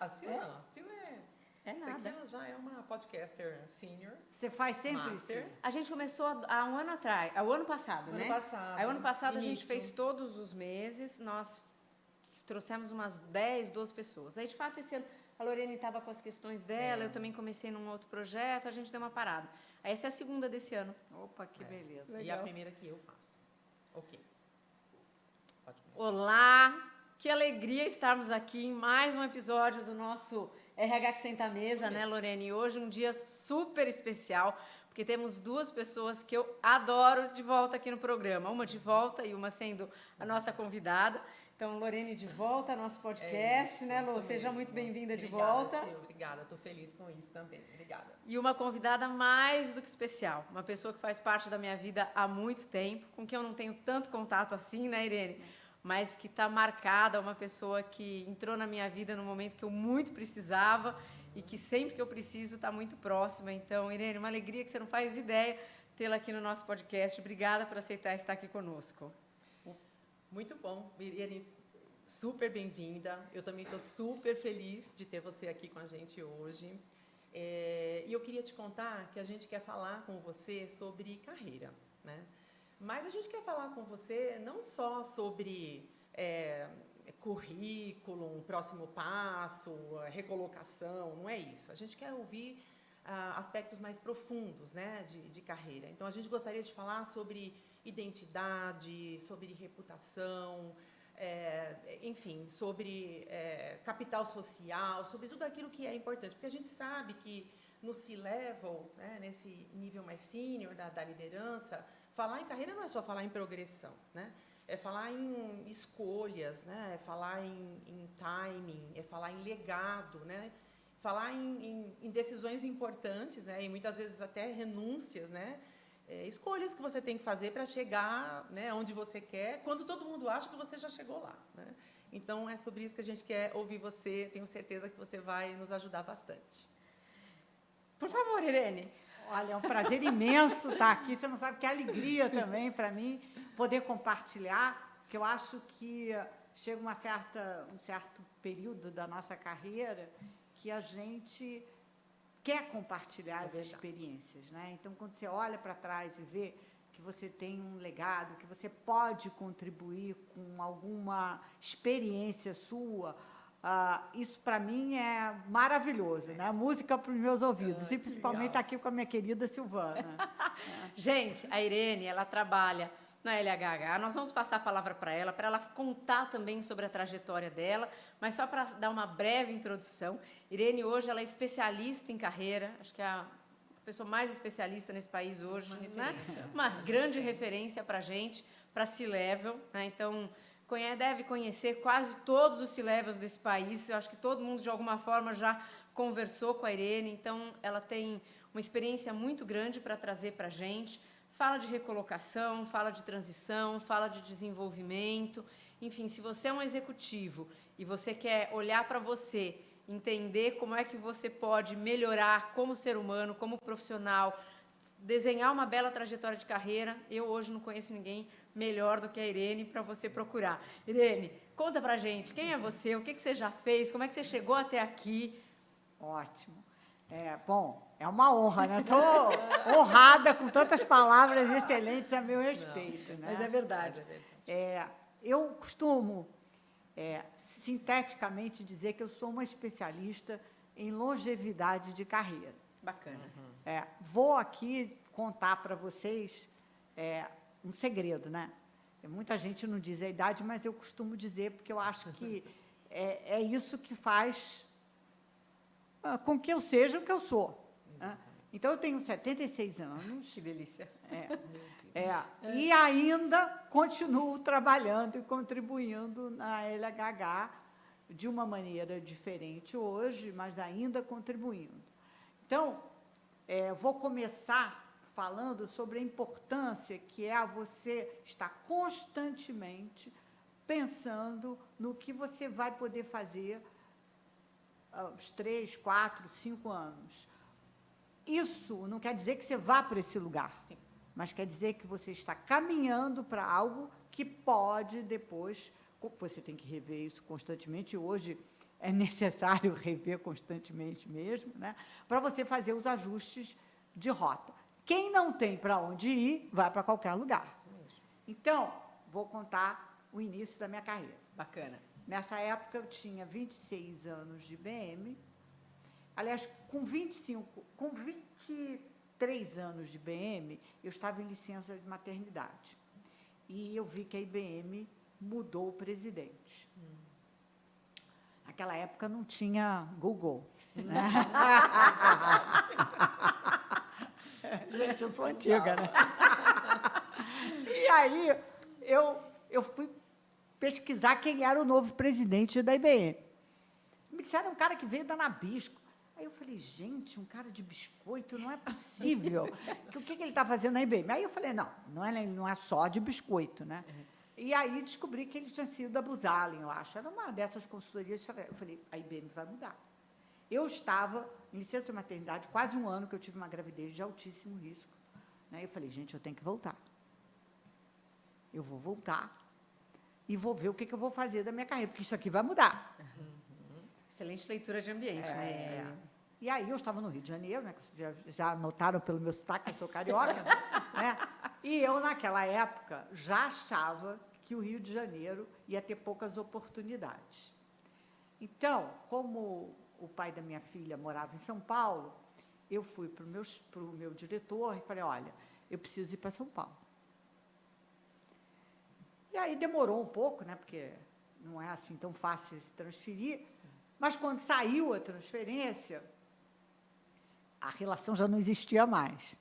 A Sil não. A Sil É Isso aqui nada. ela já é uma podcaster senior. Você faz sempre Master. isso? A gente começou há um ano atrás, o ano passado, né? Ano passado. Aí, o ano passado a gente Início. fez todos os meses, nós trouxemos umas 10, 12 pessoas. Aí, de fato, esse ano a Lorene estava com as questões dela, eu também comecei num outro projeto, a gente deu uma parada. Aí, essa é a segunda desse ano. Opa, que beleza. E a Legal. primeira que eu faço. Ok. Pode começar. Olá, que alegria estarmos aqui em mais um episódio do nosso RH que Senta à Mesa, né, Lorene? E hoje um dia super especial, porque temos duas pessoas que eu adoro de volta aqui no programa. Uma de volta e uma sendo a nossa convidada. Então, Lorene de volta ao nosso podcast, né, Lô? Seja mesmo. muito bem-vinda de Obrigada, volta. Sil, obrigada, estou feliz com isso também. Obrigada. E uma convidada mais do que especial, uma pessoa que faz parte da minha vida há muito tempo, com quem eu não tenho tanto contato assim, né, Irene? Mas que está marcada, uma pessoa que entrou na minha vida no momento que eu muito precisava e que sempre que eu preciso está muito próxima. Então, Irene, uma alegria que você não faz ideia tê-la aqui no nosso podcast. Obrigada por aceitar estar aqui conosco. Muito bom, Irene, super bem-vinda. Eu também estou super feliz de ter você aqui com a gente hoje. E eu queria te contar que a gente quer falar com você sobre carreira, né? Mas a gente quer falar com você não só sobre currículo, próximo passo, recolocação, não é isso. A gente quer ouvir aspectos mais profundos, né, de carreira. Então, a gente gostaria de falar sobre identidade, sobre reputação, enfim, sobre capital social, sobre tudo aquilo que é importante. Porque a gente sabe que no C-Level, né, nesse nível mais sênior da liderança, falar em carreira não é só falar em progressão, né? É falar em escolhas, né? É falar em timing, é falar em legado, né? Falar em decisões importantes, né? E muitas vezes até renúncias, né? Escolhas que você tem que fazer para chegar, né, onde você quer, quando todo mundo acha que você já chegou lá, né? Então, é sobre isso que a gente quer ouvir você. Tenho certeza que você vai nos ajudar bastante. Por favor, Irene. Olha, é um prazer imenso estar aqui. Você não sabe que alegria também para mim poder compartilhar, que eu acho que chega um certo período da nossa carreira que a gente quer compartilhar as experiências, né? Então, quando você olha para trás e vê que você tem um legado, que você pode contribuir com alguma experiência sua, isso, para mim, é maravilhoso, né? Música para os meus ouvidos, e principalmente aqui com a minha querida Silvana. Gente, a Irene, ela trabalha na LHH. Nós vamos passar a palavra para ela contar também sobre a trajetória dela, mas só para dar uma breve introdução. Irene, hoje, ela é especialista em carreira, acho que é a pessoa mais especialista nesse país hoje, né? Uma grande referência para a gente, para C-Level, né? Então, deve conhecer quase todos os C-Levels desse país. Eu acho que todo mundo, de alguma forma, já conversou com a Irene. Então, ela tem uma experiência muito grande para trazer para a gente. Fala de recolocação, fala de transição, fala de desenvolvimento. Enfim, se você é um executivo e você quer olhar para você, entender como é que você pode melhorar como ser humano, como profissional, desenhar uma bela trajetória de carreira, eu hoje não conheço ninguém melhor do que a Irene para você procurar. Irene, conta pra gente, quem é você, o que você já fez, como é que você chegou até aqui? Ótimo. Bom, é uma honra, né? Estou honrada com tantas palavras excelentes a meu respeito. Né? Mas é verdade. Eu costumo, sinteticamente, dizer que eu sou uma especialista em longevidade de carreira. Bacana. Vou aqui contar para vocês um segredo, né? Muita gente não diz a idade, mas eu costumo dizer, porque eu acho que é isso que faz com que eu seja o que eu sou. Né? Então, eu tenho 76 anos. Que delícia. E ainda continuo trabalhando e contribuindo na LHH de uma maneira diferente hoje, mas ainda contribuindo. Então, vou começar falando sobre a importância que é você estar constantemente pensando no que você vai poder fazer aos 3, 4, 5 anos. Isso não quer dizer que você vá para esse lugar, sim, mas quer dizer que você está caminhando para algo que pode depois... Você tem que rever isso constantemente. Hoje, é necessário rever constantemente mesmo, né, para você fazer os ajustes de rota. Quem não tem para onde ir, vai para qualquer lugar. Então, vou contar o início da minha carreira. Bacana. Nessa época, eu tinha 26 anos de IBM. Aliás, com 23 anos de IBM, eu estava em licença de maternidade. E eu vi que a IBM mudou o presidente. Naquela época não tinha Google, né? Gente, eu sou antiga, né? E aí, eu fui pesquisar quem era o novo presidente da IBM. Me disseram um cara que veio da Nabisco. Aí eu falei, gente, um cara de biscoito, não é possível. O que ele está fazendo na IBM? Aí eu falei, não é só de biscoito, né? E aí descobri que ele tinha sido da Buzalen, eu acho. Era uma dessas consultorias. Eu falei, a IBM vai mudar. Eu estava em licença de maternidade, quase um ano que eu tive uma gravidez de altíssimo risco. Né? Eu falei, gente, eu tenho que voltar. Eu vou voltar e vou ver o que eu vou fazer da minha carreira, porque isso aqui vai mudar. Excelente leitura de ambiente, né? E aí eu estava no Rio de Janeiro, né, que já notaram pelo meu sotaque, eu sou carioca, né? E eu, naquela época, já achava que o Rio de Janeiro ia ter poucas oportunidades. Então, como o pai da minha filha morava em São Paulo, eu fui para o meu diretor e falei, olha, eu preciso ir para São Paulo. E aí demorou um pouco, né, porque não é assim tão fácil se transferir, mas quando saiu a transferência, a relação já não existia mais.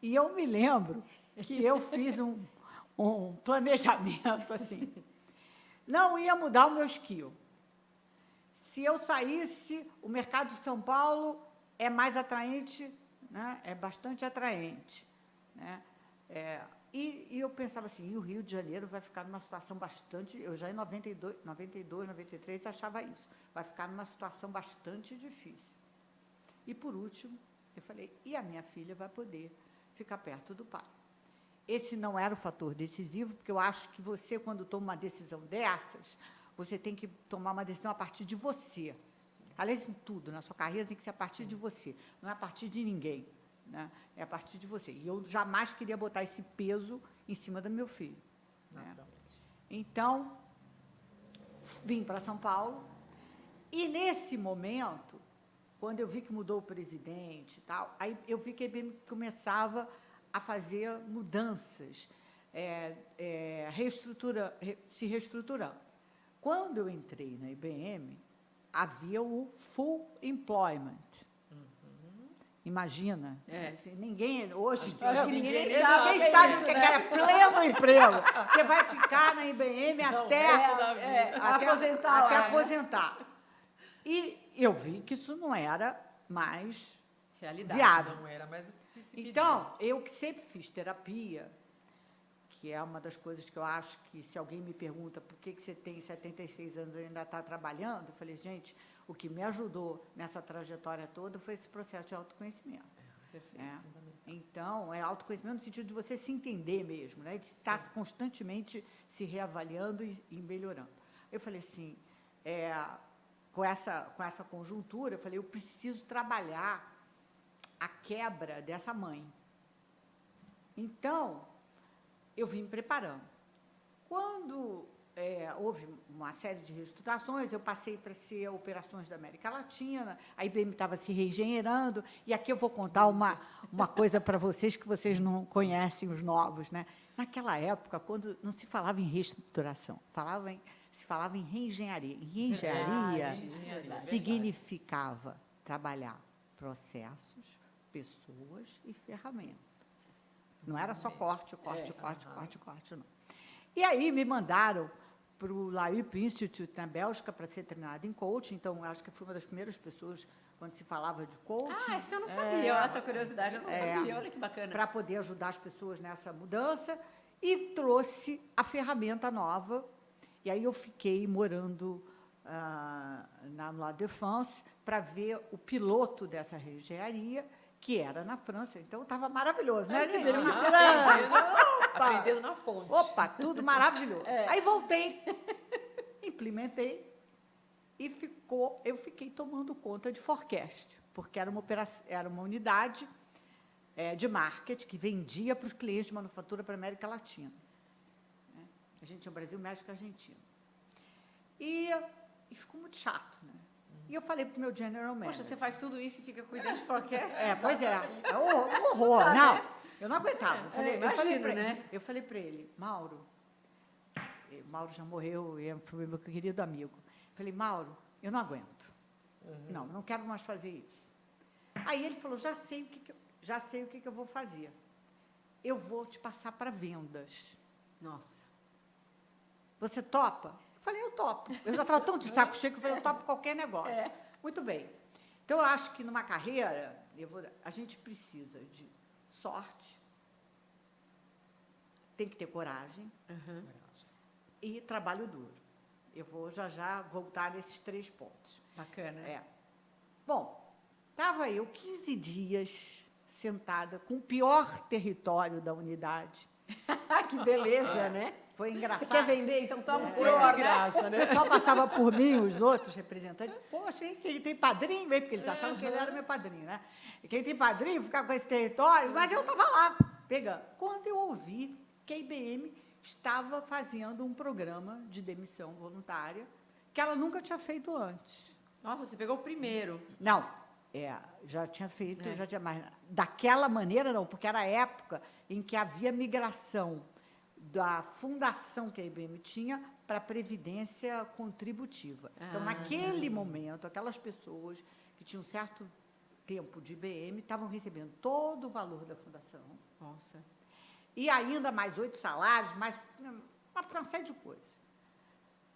E eu me lembro que eu fiz um planejamento assim, não ia mudar o meu skill. Se eu saísse, o mercado de São Paulo é mais atraente, né, é bastante atraente, né? E eu pensava assim, e o Rio de Janeiro vai ficar numa situação bastante... Eu já em 92, 93, achava isso. Vai ficar numa situação bastante difícil. E, por último, eu falei, e a minha filha vai poder ficar perto do pai. Esse não era o fator decisivo, porque eu acho que você, quando toma uma decisão dessas, você tem que tomar uma decisão a partir de você. Aliás, em tudo, na sua carreira tem que ser a partir de você, não é a partir de ninguém. Né? É a partir de você. E eu jamais queria botar esse peso em cima do meu filho. Né? Então, vim para São Paulo, e, nesse momento, quando eu vi que mudou o presidente e tal, aí eu vi que a IBM começava a fazer mudanças, se reestruturando. Quando eu entrei na IBM, havia o full employment. Imagina. Assim, ninguém hoje. Acho que ninguém ninguém sabe o que é pleno emprego. Você vai ficar na IBM até aposentar. E eu vi que isso não era mais viável. Não era mais o que se pedia. Então, eu que sempre fiz terapia, que é uma das coisas que eu acho que, se alguém me pergunta por que você tem 76 anos e ainda está trabalhando, eu falei, gente, o que me ajudou nessa trajetória toda foi esse processo de autoconhecimento. Perfeito. Então, é autoconhecimento no sentido de você se entender mesmo, né? De estar constantemente se reavaliando e melhorando. Eu falei assim, com essa conjuntura, eu falei, eu preciso trabalhar a quebra dessa mãe. Então, eu vim me preparando. Quando houve uma série de reestruturações, eu passei para ser operações da América Latina, a IBM estava se reengenheirando, e aqui eu vou contar uma coisa para vocês que vocês não conhecem, os novos. Né? Naquela época, quando não se falava em reestruturação, se falava em reengenharia. Reengenharia significava trabalhar processos, pessoas e ferramentas. Não era só corte, não. E aí me mandaram para o LAUP Institute, na Bélgica, para ser treinada em coaching. Então, acho que fui uma das primeiras pessoas quando se falava de coaching. Isso eu não sabia, essa curiosidade eu não sabia. Olha que bacana. Para poder ajudar as pessoas nessa mudança. E trouxe a ferramenta nova. E aí eu fiquei morando na La Défense para ver o piloto dessa reengenharia, que era na França. Então, estava maravilhoso, né? Que delícia! Aprendendo na fonte. Opa, tudo maravilhoso. Aí voltei, implementei eu fiquei tomando conta de forecast, porque era uma unidade de marketing que vendia para os clientes de manufatura para a América Latina. Né? A gente tinha o Brasil, México e Argentina. E ficou muito chato, né? E eu falei para o meu general manager. Poxa, você faz tudo isso e fica cuidando de forecast? Pois é. É um horror. Não, eu não aguentava. Eu falei para ele, Mauro já morreu, foi meu querido amigo. Eu falei, Mauro, eu não aguento. Não quero mais fazer isso. Aí ele falou, já sei o que eu vou fazer. Eu vou te passar para vendas. Nossa. Você topa? Eu falei, eu topo. Eu já estava tão de saco cheio que eu falei, eu topo qualquer negócio. Muito bem. Então, eu acho que numa carreira, a gente precisa de sorte, tem que ter coragem e trabalho duro. Eu vou já voltar nesses 3 pontos. Bacana. Bom, estava eu 15 dias sentada com o pior território da unidade. Que beleza, né? Foi engraçado. Você quer vender? Então toma Foi de graça, O pessoal passava por mim, os outros representantes, poxa, quem tem padrinho, porque eles achavam que ele era meu padrinho, né? E quem tem padrinho fica com esse território, mas eu estava lá, pegando. Quando eu ouvi que a IBM estava fazendo um programa de demissão voluntária que ela nunca tinha feito antes. Nossa, você pegou o primeiro. Não, já tinha feito, mas daquela maneira não, porque era a época em que havia migração da fundação que a IBM tinha para a previdência contributiva. Então, naquele momento, aquelas pessoas que tinham certo tempo de IBM estavam recebendo todo o valor da fundação. Nossa. E ainda mais 8 salários, mais uma série de coisas.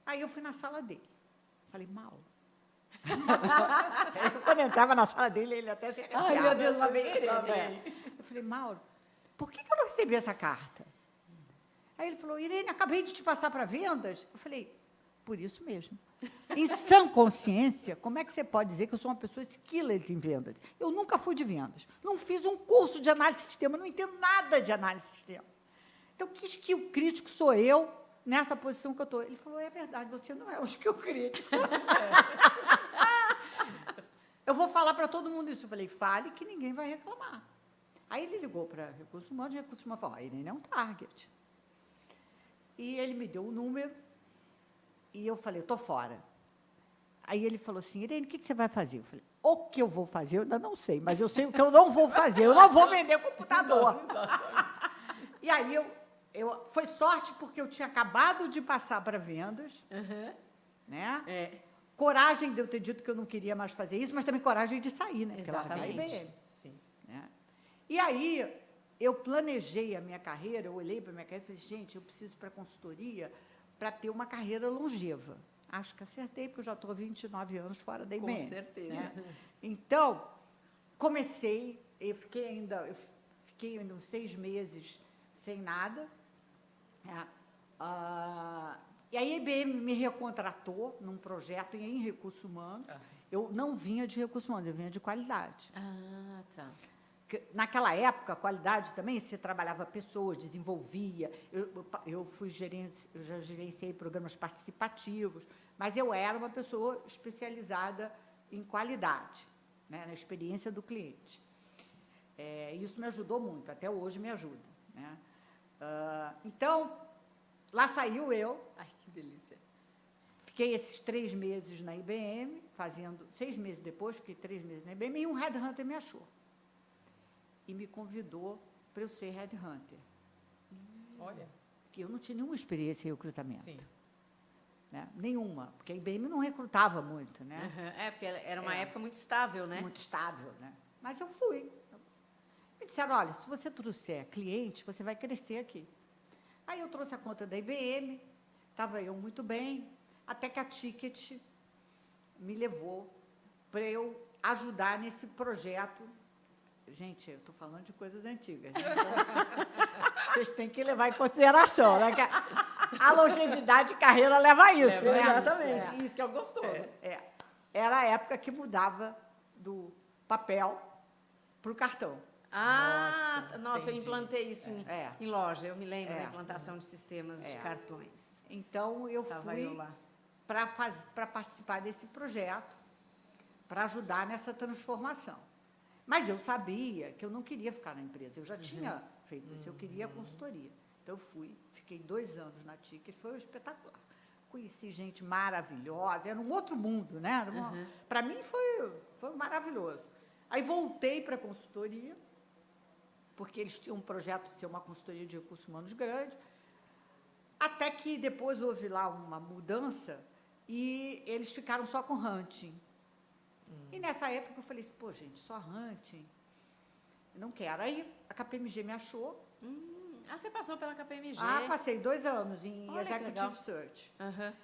Aí eu fui na sala dele. Falei, Mauro. Quando eu entrava na sala dele, ele até se arrepiava. Ai, meu Deus, lá vem ele. Eu falei, Mauro, por que eu não recebi essa carta? Aí ele falou, Irene, acabei de te passar para vendas. Eu falei, por isso mesmo. Em sã consciência, como é que você pode dizer que eu sou uma pessoa skilled em vendas? Eu nunca fui de vendas. Não fiz um curso de análise de sistema, não entendo nada de análise de sistema. Então, que skill crítico sou eu nessa posição que eu estou? Ele falou, é verdade, você não é um skill crítico. Eu vou falar para todo mundo isso. Eu falei, fale que ninguém vai reclamar. Aí ele ligou para Recursos Humanos, e Recursos Humanos falou, Irene é um target. E ele me deu o número, e eu falei, estou fora. Aí ele falou assim, Irene, o que você vai fazer? Eu falei, o que eu vou fazer, eu ainda não sei, mas eu sei o que eu não vou fazer, eu não vou vender computador. E aí, foi sorte, porque eu tinha acabado de passar para vendas, né? Coragem de eu ter dito que eu não queria mais fazer isso, mas também coragem de sair, né? Porque ela estava na IBM. Sim. Né? E aí, eu planejei a minha carreira, eu olhei para a minha carreira e falei, gente, eu preciso ir para a consultoria para ter uma carreira longeva. Acho que acertei, porque eu já estou há 29 anos fora da IBM. Com certeza. Né? Então, comecei, eu fiquei ainda uns 6 meses sem nada. Né? E aí a IBM me recontratou num projeto em recursos humanos. Eu não vinha de recursos humanos, eu vinha de qualidade. Tá. Naquela época, a qualidade também, você trabalhava pessoas, desenvolvia. Eu já gerenciei programas participativos, mas eu era uma pessoa especializada em qualidade, né, na experiência do cliente. Isso me ajudou muito, até hoje me ajuda. Né? Então, lá saiu eu. Ai, que delícia. Fiquei esses 3 meses na IBM, 6 meses depois, fiquei 3 meses na IBM, e um headhunter me achou. E me convidou para eu ser headhunter. Olha. Porque eu não tinha nenhuma experiência em recrutamento. Sim. Né? Nenhuma, porque a IBM não recrutava muito. Né? Porque era uma época muito estável, né? Muito estável. Né? Mas eu fui. Me disseram, olha, se você trouxer cliente, você vai crescer aqui. Aí eu trouxe a conta da IBM, estava eu muito bem, até que a Ticket me levou para eu ajudar nesse projeto. Gente, eu estou falando de coisas antigas. Né? Então, vocês têm que levar em consideração. Né? Que a longevidade de carreira leva a isso. Né? Exatamente, isso que é o gostoso. Era a época que mudava do papel para o cartão. Nossa, eu implantei isso em loja. Eu me lembro da implantação de sistemas de cartões. Então, eu Estava fui eu lá. para participar desse projeto, para ajudar nessa transformação. Mas eu sabia que eu não queria ficar na empresa, eu já tinha feito isso, eu queria consultoria. Então, eu fiquei 2 anos na TIC, foi espetacular. Conheci gente maravilhosa, era um outro mundo, né? Para mim, foi maravilhoso. Aí, voltei para a consultoria, porque eles tinham um projeto de ser uma consultoria de recursos humanos grande, até que depois houve lá uma mudança e eles ficaram só com hunting. E nessa época eu falei, pô, gente, só hunting, não quero. Aí a KPMG me achou. Você passou pela KPMG? Passei 2 anos em Olha, que legal. Executive Search. Aham.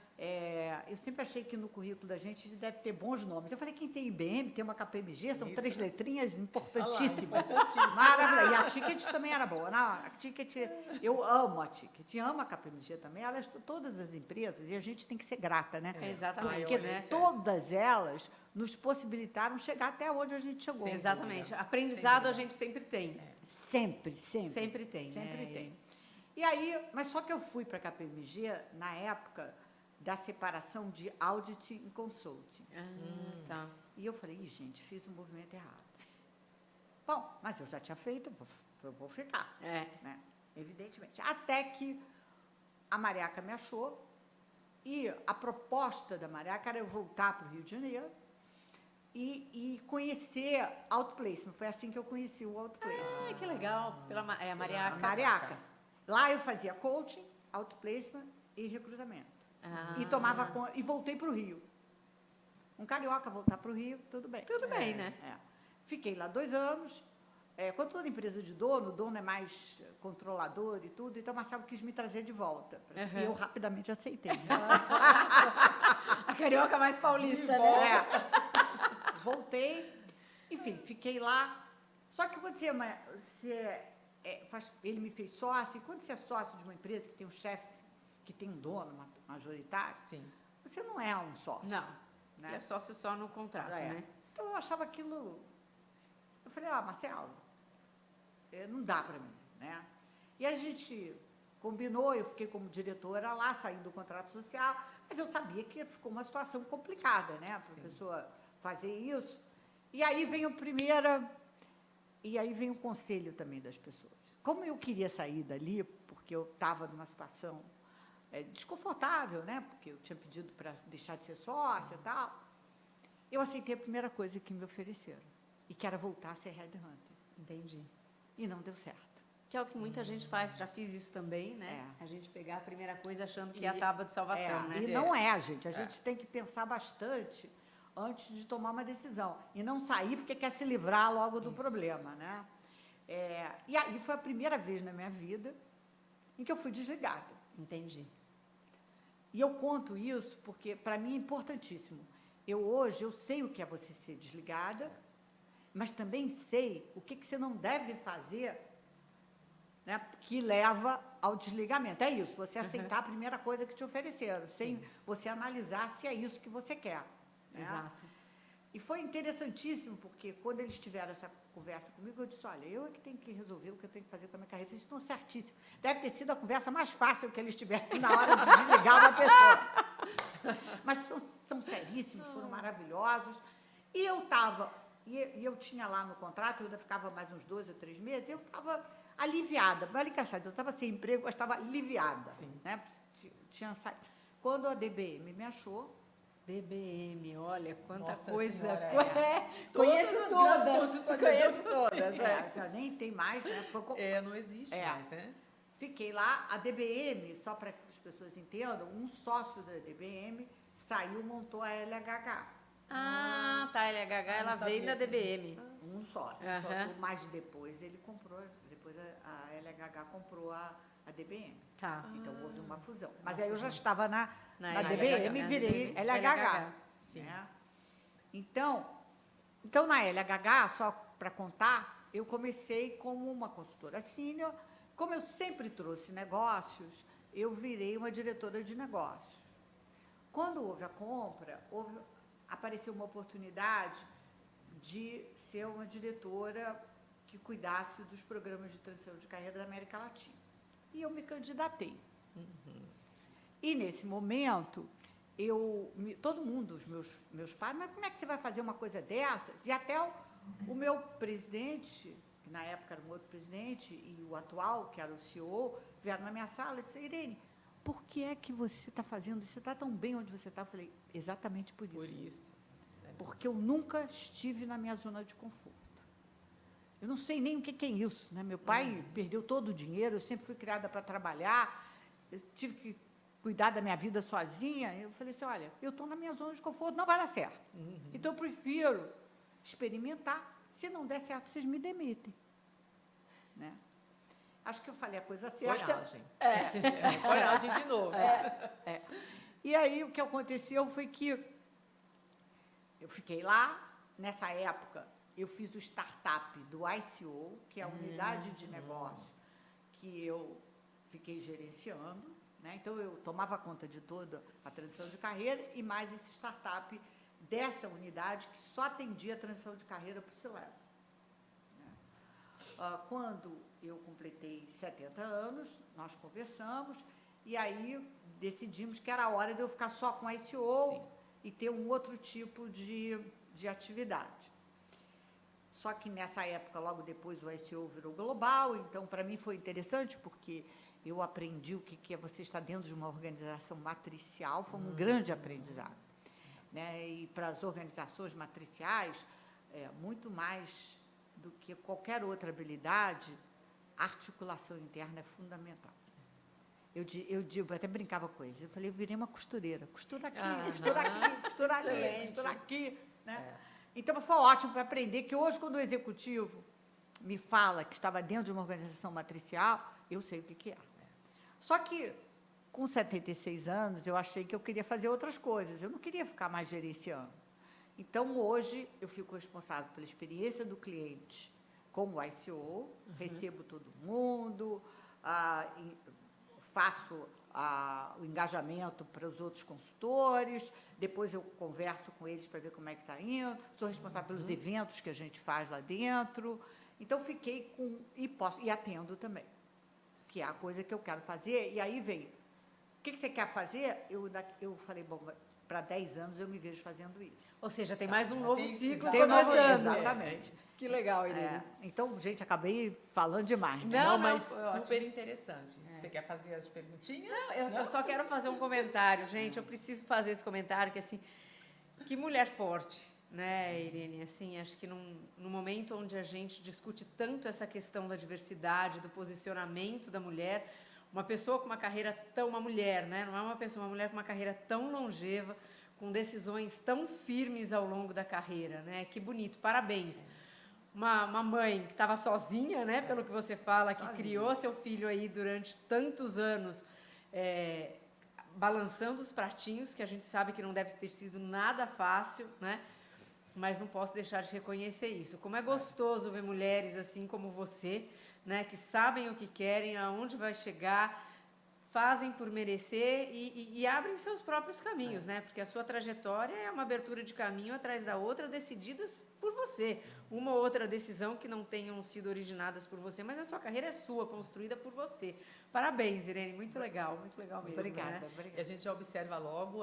Eu sempre achei que no currículo da gente deve ter bons nomes. Eu falei, quem tem IBM, tem uma KPMG, são 3 letrinhas importantíssimas. Maravilha. E a Ticket também era boa. Não, a Ticket, eu amo a Ticket, amo a KPMG também. Elas, todas as empresas, e a gente tem que ser grata, né? Exatamente. Porque né? todas elas nos possibilitaram chegar até onde a gente chegou. Exatamente. Aprendizado a gente sempre tem. Sempre, sempre. Sempre tem. Sempre tem. E aí, mas só que eu fui para a KPMG na época da separação de audit e consulting. Tá. E eu falei, gente, fiz um movimento errado. Bom, mas eu já tinha feito, eu vou ficar. Né? Evidentemente. Até que a Mariaca me achou e a proposta da Mariaca era eu voltar para o Rio de Janeiro e conhecer outplacement. Foi assim que eu conheci o outplacement. Que legal. Pela a Mariaca. A Mariaca. Lá eu fazia coaching, outplacement e recrutamento. E voltei para o Rio. Um carioca voltar para o Rio, tudo bem. Tudo bem, né? Fiquei lá 2 anos. Quando toda empresa de dono, o dono é mais controlador e tudo, então a Marcelo quis me trazer de volta. E eu rapidamente aceitei. A carioca mais paulista, né? Voltei, enfim, fiquei lá. Só que quando ele me fez sócio, e quando você é sócio de uma empresa que tem um chefe, que tem um dono majoritário, você não é um sócio. Não, né? é sócio só no contrato, né? Então, eu achava aquilo... Eu falei, Marcelo, não dá para mim, né? E a gente combinou, eu fiquei como diretora lá, saindo do contrato social, mas eu sabia que ficou uma situação complicada, né? Para a pessoa fazer isso. E aí vem o conselho também das pessoas. Como eu queria sair dali, porque eu estava numa situação desconfortável, né? Porque eu tinha pedido para deixar de ser sócia e tal. Eu aceitei a primeira coisa que me ofereceram, e que era voltar a ser headhunter. Entendi. E não deu certo. Que é o que muita gente faz, já fiz isso também, né? A gente pegar a primeira coisa achando que é a tábua de salvação, né? E não gente. A gente tem que pensar bastante antes de tomar uma decisão. E não sair porque quer se livrar logo do problema, né? E aí foi a primeira vez na minha vida em que eu fui desligada. Entendi. E eu conto isso porque, para mim, é importantíssimo. Hoje, eu sei o que é você ser desligada, mas também sei o que você não deve fazer, né, que leva ao desligamento. É isso, você aceitar a primeira coisa que te ofereceram, sem você analisar se é isso que você quer. Né? Exato. E foi interessantíssimo, porque quando eles tiveram essa conversa comigo, eu disse, olha, eu é que tenho que resolver o que eu tenho que fazer com a minha carreira. Vocês estão certíssimos. Deve ter sido a conversa mais fácil que eles tiveram na hora de desligar uma pessoa. Mas são seríssimos, foram maravilhosos. E eu estava... E eu tinha lá no contrato, eu ainda ficava mais uns 2 ou 3 meses, eu estava aliviada. Mas engraçado, eu estava sem emprego, mas estava aliviada. Né? Tinha saído. Quando a DBM me achou... DBM, olha, quanta Nossa coisa. Senhora, Conheço todas. Já nem tem mais, né? Não existe mais, né? Fiquei lá, a DBM, só para que as pessoas entendam, um sócio da DBM saiu, montou a LHH. A LHH, ela veio da DBM. Um sócio, mas depois ele comprou, depois a LHH comprou a DBM. Tá. Então houve uma fusão. Mas aí eu já estava na DBM e virei LHH. Sim. Né? Então, na LHH, só para contar, eu comecei como uma consultora sênior. Como eu sempre trouxe negócios, eu virei uma diretora de negócios. Quando houve a compra, apareceu uma oportunidade de ser uma diretora que cuidasse dos programas de transição de carreira da América Latina. E eu me candidatei. E, nesse momento, todo mundo, os meus pais, mas como é que você vai fazer uma coisa dessas? E até o meu presidente, que na época era um outro presidente, e o atual, que era o CEO, vieram na minha sala e disseram, Irene, por que é que você está fazendo isso? Você está tão bem onde você está? Eu falei, exatamente por isso. Por isso. Porque eu nunca estive na minha zona de conforto. Eu não sei nem o que é isso, né? Meu pai perdeu todo o dinheiro, eu sempre fui criada para trabalhar, eu tive que cuidar da minha vida sozinha. Eu falei assim, olha, eu estou na minha zona de conforto, não vai dar certo. Então, eu prefiro experimentar. Se não der certo, vocês me demitem. Né? Acho que eu falei a coisa certa. Coragem. Coragem de novo. E aí, o que aconteceu foi que eu fiquei lá, nessa época, eu fiz o startup do ICO, que é a unidade de negócio que eu fiquei gerenciando, né? Então, eu tomava conta de toda a transição de carreira e mais esse startup dessa unidade que só atendia a transição de carreira para o C-Level. Quando eu completei 70 anos, nós conversamos e aí decidimos que era a hora de eu ficar só com a ICO e ter um outro tipo de atividade. Só que nessa época, logo depois, o ICO virou global, então para mim foi interessante porque eu aprendi o que é você estar dentro de uma organização matricial, foi um grande aprendizado. Né? E para as organizações matriciais, muito mais do que qualquer outra habilidade, a articulação interna é fundamental. Eu até brincava com eles, eu falei, eu virei uma costureira, costura aqui, costura aqui, costura ali, costura aqui. Né? Então, foi ótimo para aprender que hoje, quando o executivo me fala que estava dentro de uma organização matricial, eu sei o que é. Só que, com 76 anos, eu achei que eu queria fazer outras coisas, eu não queria ficar mais gerenciando. Então, hoje, eu fico responsável pela experiência do cliente com o ICO, recebo todo mundo, faço o engajamento para os outros consultores, depois eu converso com eles para ver como é que está indo, sou responsável pelos eventos que a gente faz lá dentro. Então, fiquei com... E atendo também, que é a coisa que eu quero fazer. E aí veio, o que você quer fazer? Eu falei, bom, para 10 anos eu me vejo fazendo isso. Ou seja, tem mais um novo ciclo começando. Exatamente. Que legal, Irene. Então, gente, acabei falando demais. Né? Não, mas super interessante. Você quer fazer as perguntinhas? Não, eu só quero fazer um comentário, gente. Eu preciso fazer esse comentário, que assim, que mulher forte, né, Irene? Assim, acho que num momento onde a gente discute tanto essa questão da diversidade, do posicionamento da mulher, uma pessoa com uma carreira uma mulher, né? Não é uma mulher com uma carreira tão longeva, com decisões tão firmes ao longo da carreira, né? Que bonito, parabéns. Uma mãe que estava sozinha, né? Pelo que você fala, que criou seu filho aí durante tantos anos, balançando os pratinhos, que a gente sabe que não deve ter sido nada fácil, né? Mas não posso deixar de reconhecer isso. Como é gostoso ver mulheres assim como você, né, que sabem o que querem, aonde vai chegar, fazem por merecer e abrem seus próprios caminhos, né? Porque a sua trajetória é uma abertura de caminho atrás da outra, decididas por você. Uma ou outra decisão que não tenham sido originadas por você, mas a sua carreira é sua, construída por você. Parabéns, Irene, muito legal mesmo. Obrigada, né? obrigada. E a gente já observa logo,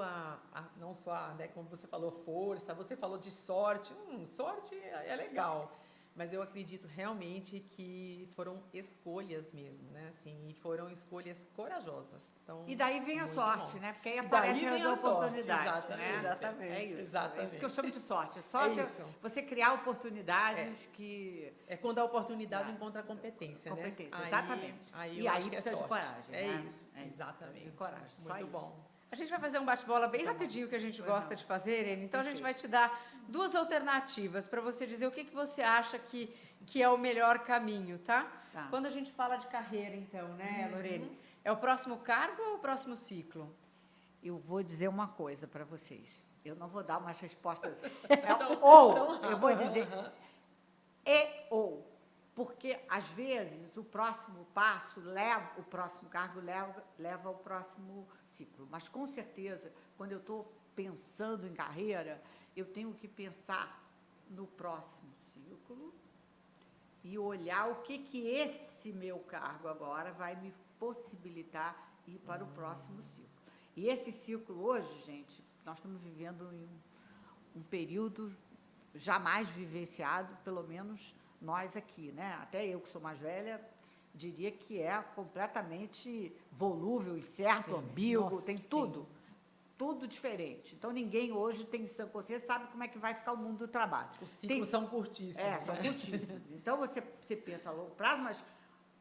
não só, né, como você falou, força, você falou de sorte. Sorte é legal. Mas eu acredito realmente que foram escolhas mesmo, né? Assim, e foram escolhas corajosas. Então, e daí vem a sorte, bom. né? Porque aí aparecem as oportunidades. Sorte, né? Exatamente. É isso. Exatamente. É isso que eu chamo de sorte. Sorte é você criar oportunidades que... É quando a oportunidade encontra a competência, né? Exatamente. Aí precisa de coragem. É né? isso, exatamente. De coragem. Muito bom. A gente vai fazer um bate-bola bem rapidinho que a gente gosta de fazer, Irene. Então, a gente vai te dar 2 alternativas para você dizer o que você acha que é o melhor caminho, tá? Quando a gente fala de carreira, então, né, Lorene? É o próximo cargo ou o próximo ciclo? Eu vou dizer uma coisa para vocês. Eu não vou dar umas respostas... eu vou dizer... ou. Porque, às vezes, o próximo passo o próximo cargo leva ao próximo ciclo. Mas, com certeza, quando eu estou pensando em carreira, eu tenho que pensar no próximo ciclo e olhar o que esse meu cargo agora vai me possibilitar ir para o próximo ciclo. E esse ciclo hoje, gente, nós estamos vivendo em um período jamais vivenciado, pelo menos nós aqui, né? Até eu, que sou mais velha, diria que é completamente volúvel, incerto, ambíguo, Nossa, tem tudo. Tudo diferente. Então, ninguém hoje tem sã consciência, sabe como é que vai ficar o mundo do trabalho. Os ciclos são curtíssimos. São né? curtíssimos. Então, você pensa a longo prazo, mas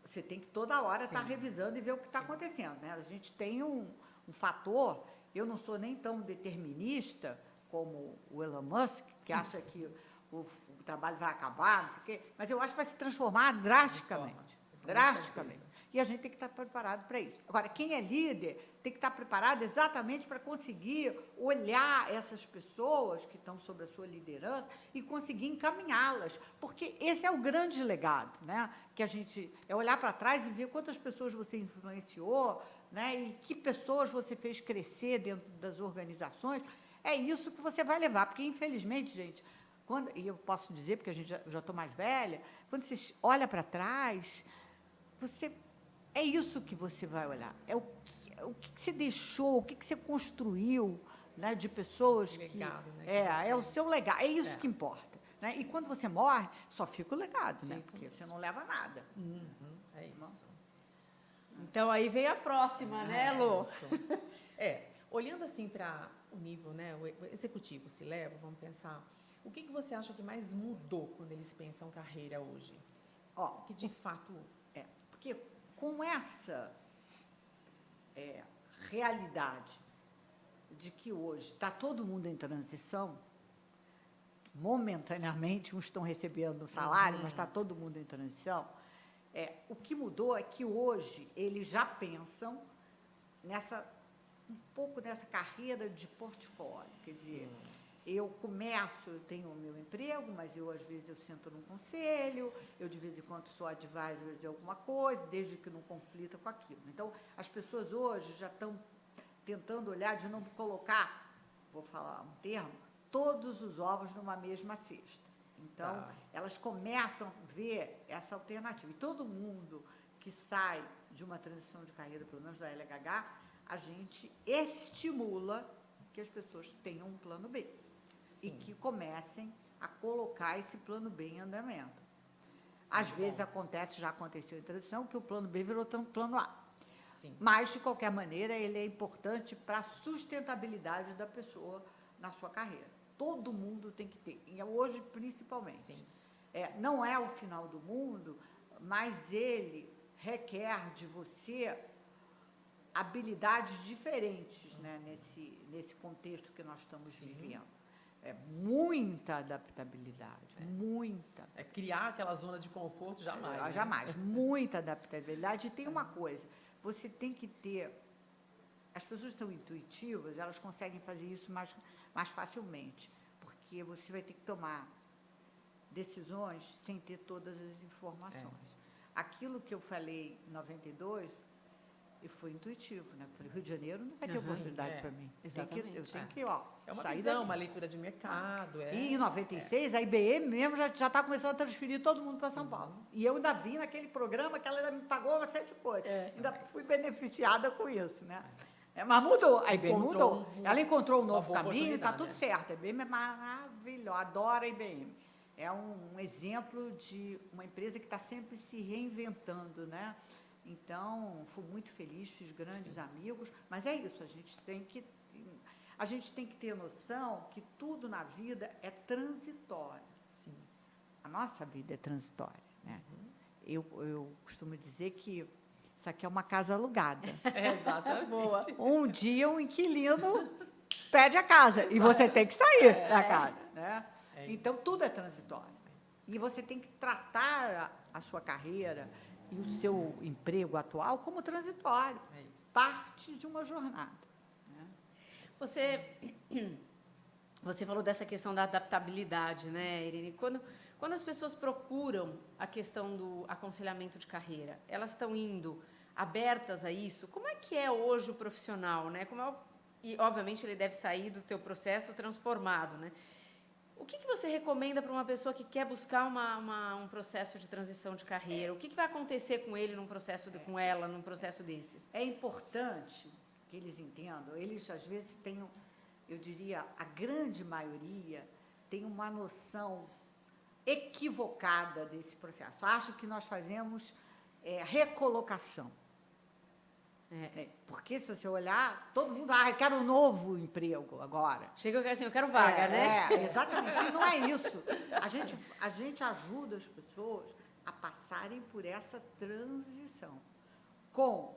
você tem que toda hora estar revisando e ver o que está acontecendo. Né? A gente tem um fator, eu não sou nem tão determinista como o Elon Musk, que acha que o trabalho vai acabar, não sei o quê, mas eu acho que vai se transformar drasticamente. Drasticamente. E a gente tem que estar preparado para isso. Agora, quem é líder tem que estar preparado exatamente para conseguir olhar essas pessoas que estão sob a sua liderança e conseguir encaminhá-las, porque esse é o grande legado, né? Que a gente é olhar para trás e ver quantas pessoas você influenciou, né? E que pessoas você fez crescer dentro das organizações. É isso que você vai levar, porque, infelizmente, gente, e eu posso dizer, porque a gente já estou mais velha, quando você olha para trás, é isso que você vai olhar. É o que você deixou, o que você construiu, né, de pessoas legado, que... Né, é o seu legado, é isso que importa. Né? E quando você morre, só fica o legado, né? Porque mesmo. você não leva nada. É isso. Então, aí vem a próxima, né, Lô? Olhando assim para o nível, né, o executivo se leva, vamos pensar, o que você acha que mais mudou quando eles pensam carreira hoje? Ó, que de fato... Porque com essa realidade de que hoje está todo mundo em transição, momentaneamente, uns estão recebendo salário, mas está todo mundo em transição, o que mudou é que hoje eles já pensam um pouco nessa carreira de portfólio, quer dizer, eu tenho o meu emprego, mas às vezes eu sento num conselho, eu de vez em quando sou advisor de alguma coisa, desde que não conflita com aquilo. Então, as pessoas hoje já estão tentando olhar de não colocar, vou falar um termo, todos os ovos numa mesma cesta. Então, elas começam a ver essa alternativa. E todo mundo que sai de uma transição de carreira, pelo menos da LHH, a gente estimula que as pessoas tenham um plano B. E que comecem a colocar esse plano B em andamento. Às vezes já aconteceu em transição, que o plano B virou plano A. Sim. Mas, de qualquer maneira, ele é importante para a sustentabilidade da pessoa na sua carreira. Todo mundo tem que ter, e hoje principalmente. Sim. Não é o final do mundo, mas ele requer de você habilidades diferentes, né, nesse contexto que nós estamos vivendo. Muita adaptabilidade, muita. Criar aquela zona de conforto, jamais. Né? Jamais, muita adaptabilidade. E tem uma coisa, você tem que ter... As pessoas são intuitivas, elas conseguem fazer isso mais facilmente, porque você vai ter que tomar decisões sem ter todas as informações. Aquilo que eu falei em 92... E foi intuitivo, né? Eu falei, Rio de Janeiro não vai ter oportunidade para mim. Exatamente. Eu tenho que uma sair visão, daqui. uma leitura de mercado. E em 96, a IBM mesmo já está começando a transferir todo mundo para São Paulo. E eu ainda vi naquele programa que ela ainda me pagou uma série de coisas. Ainda fui beneficiada com isso, né? Mas mudou, a IBM mudou. Ela encontrou um novo caminho e está tudo certo. A IBM é maravilhosa, adoro a IBM. É um exemplo de uma empresa que está sempre se reinventando, né? Então, fui muito feliz, fiz grandes amigos, mas é isso, a gente tem que ter noção que tudo na vida é transitório. Sim. A nossa vida é transitória, né? Eu costumo dizer que isso aqui é uma casa alugada. Exatamente. Boa. Um dia um inquilino pede a casa e você tem que sair da casa, né? Então, tudo é transitório. E você tem que tratar a sua carreira e o seu emprego atual como transitório, parte de uma jornada. Né? Você falou dessa questão da adaptabilidade, né, Irene? Quando as pessoas procuram a questão do aconselhamento de carreira, elas estão indo abertas a isso? Como é que é hoje o profissional, né? E, obviamente, ele deve sair do teu processo transformado, né? O que você recomenda para uma pessoa que quer buscar um processo de transição de carreira? O que vai acontecer com ele com ela num processo desses? É importante que eles entendam, eles às vezes têm, eu diria, a grande maioria tem uma noção equivocada desse processo. Acho que nós fazemos recolocação. Porque, se você olhar, todo mundo, eu quero um novo emprego agora. Chega assim, eu quero vaga, né? Exatamente, e não é isso. A gente ajuda as pessoas a passarem por essa transição, com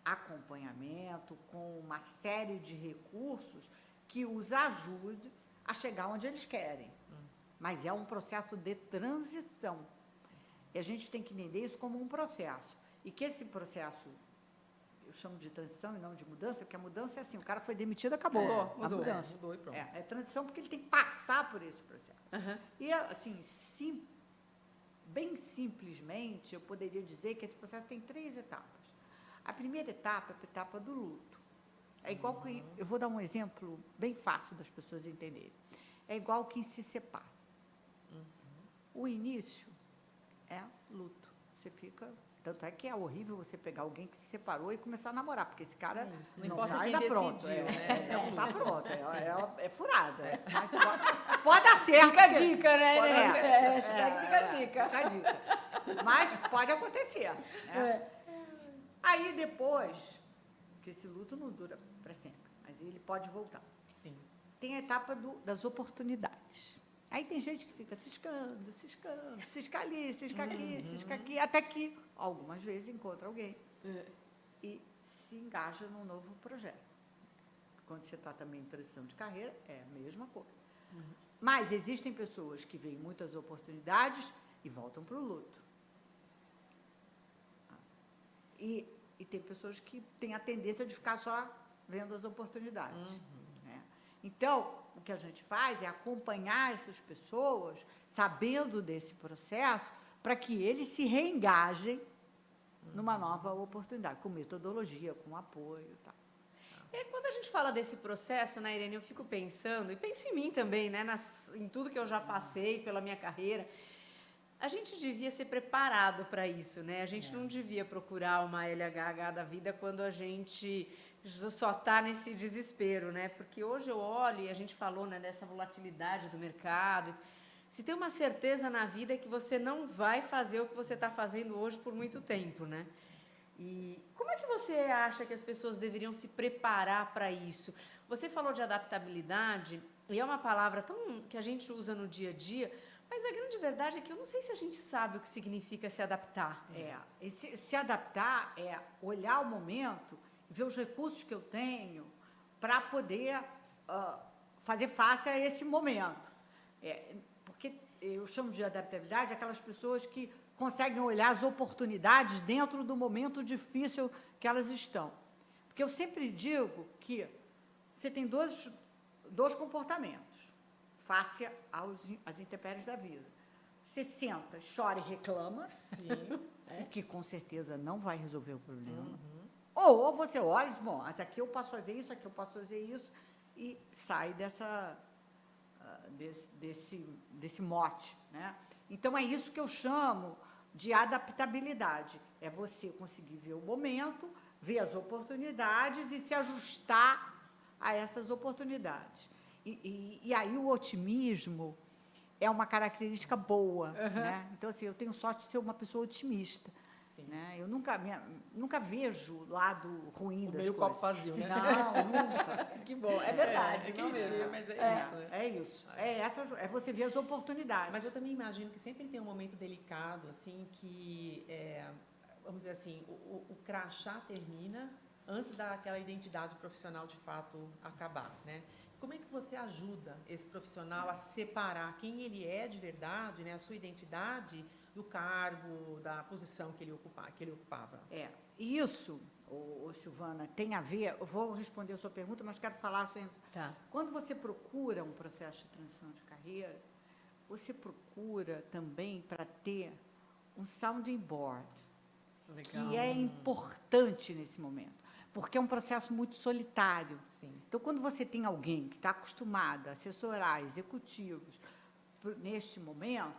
acompanhamento, com uma série de recursos que os ajude a chegar onde eles querem. Mas é um processo de transição. E a gente tem que entender isso como um processo. E que esse processo, eu chamo de transição e não de mudança, porque a mudança é assim, o cara foi demitido, acabou. Mudou. Mudou e pronto. É transição porque ele tem que passar por esse processo. E, assim, bem simplesmente, eu poderia dizer que esse processo tem 3 etapas. A primeira etapa é a etapa do luto. É igual que, eu vou dar um exemplo bem fácil das pessoas entenderem. É igual quem se separa. O início é luto. Você fica... Tanto é que é horrível você pegar alguém que se separou e começar a namorar, porque esse cara não importa quem tá decidiu, pronto. né? Não está pronto, é furada. Mas pode dar certo. Fica a dica, né? Fica a dica. Mas pode acontecer. Né? Aí depois, porque esse luto não dura para sempre, mas ele pode voltar. Sim. Tem a etapa das oportunidades. Aí tem gente que fica ciscando, cisca ali, cisca aqui, até que, algumas vezes, encontra alguém e se engaja num novo projeto. Quando você está também em transição de carreira, é a mesma coisa. Mas existem pessoas que veem muitas oportunidades e voltam para o luto. E tem pessoas que têm a tendência de ficar só vendo as oportunidades. Né? Então, o que a gente faz é acompanhar essas pessoas, sabendo desse processo, para que eles se reengajem numa nova oportunidade, com metodologia, com apoio e tal. Quando a gente fala desse processo, né, Irene, eu fico pensando, e penso em mim também, né, em tudo que eu já passei pela minha carreira, a gente devia ser preparado para isso, né? A gente não devia procurar uma LHH da vida quando a gente só está nesse desespero, né? Porque hoje eu olho, e a gente falou, né, dessa volatilidade do mercado, se tem uma certeza na vida é que você não vai fazer o que você está fazendo hoje por muito tempo, né? E como é que você acha que as pessoas deveriam se preparar para isso? Você falou de adaptabilidade, e é uma palavra que a gente usa no dia a dia, mas a grande verdade é que eu não sei se a gente sabe o que significa se adaptar. Se adaptar é olhar o momento, ver os recursos que eu tenho para poder fazer face a esse momento. Porque eu chamo de adaptabilidade aquelas pessoas que conseguem olhar as oportunidades dentro do momento difícil que elas estão. Porque eu sempre digo que você tem dois comportamentos face às intempéries da vida. Você senta, chora e reclama, que com certeza não vai resolver o problema. Ou você olha e diz, bom, mas aqui eu posso fazer isso, aqui eu posso fazer isso, e sai desse mote. Né? Então, é isso que eu chamo de adaptabilidade. É você conseguir ver o momento, ver as oportunidades e se ajustar a essas oportunidades. E aí o otimismo é uma característica boa. Né? Então, assim, eu tenho sorte de ser uma pessoa otimista. Né? Eu nunca vejo o lado ruim das coisas. Meio copo vazio, né? Não, nunca. Que bom, é verdade. Não mesmo, mas é isso. Né? É isso. É você ver as oportunidades. Mas eu também imagino que sempre tem um momento delicado, assim, que, vamos dizer assim, o crachá termina antes daquela identidade profissional, de fato, acabar, né? Como é que você ajuda esse profissional a separar quem ele é de verdade, né, a sua identidade, do cargo, da posição que ele ocupava? Isso, Silvana, tem a ver... Eu vou responder a sua pergunta, mas quero falar assim. Tá. Quando você procura um processo de transição de carreira, você procura também para ter um sounding board, que é importante nesse momento. Porque é um processo muito solitário. Sim. Então, quando você tem alguém que está acostumado a assessorar executivos neste momento,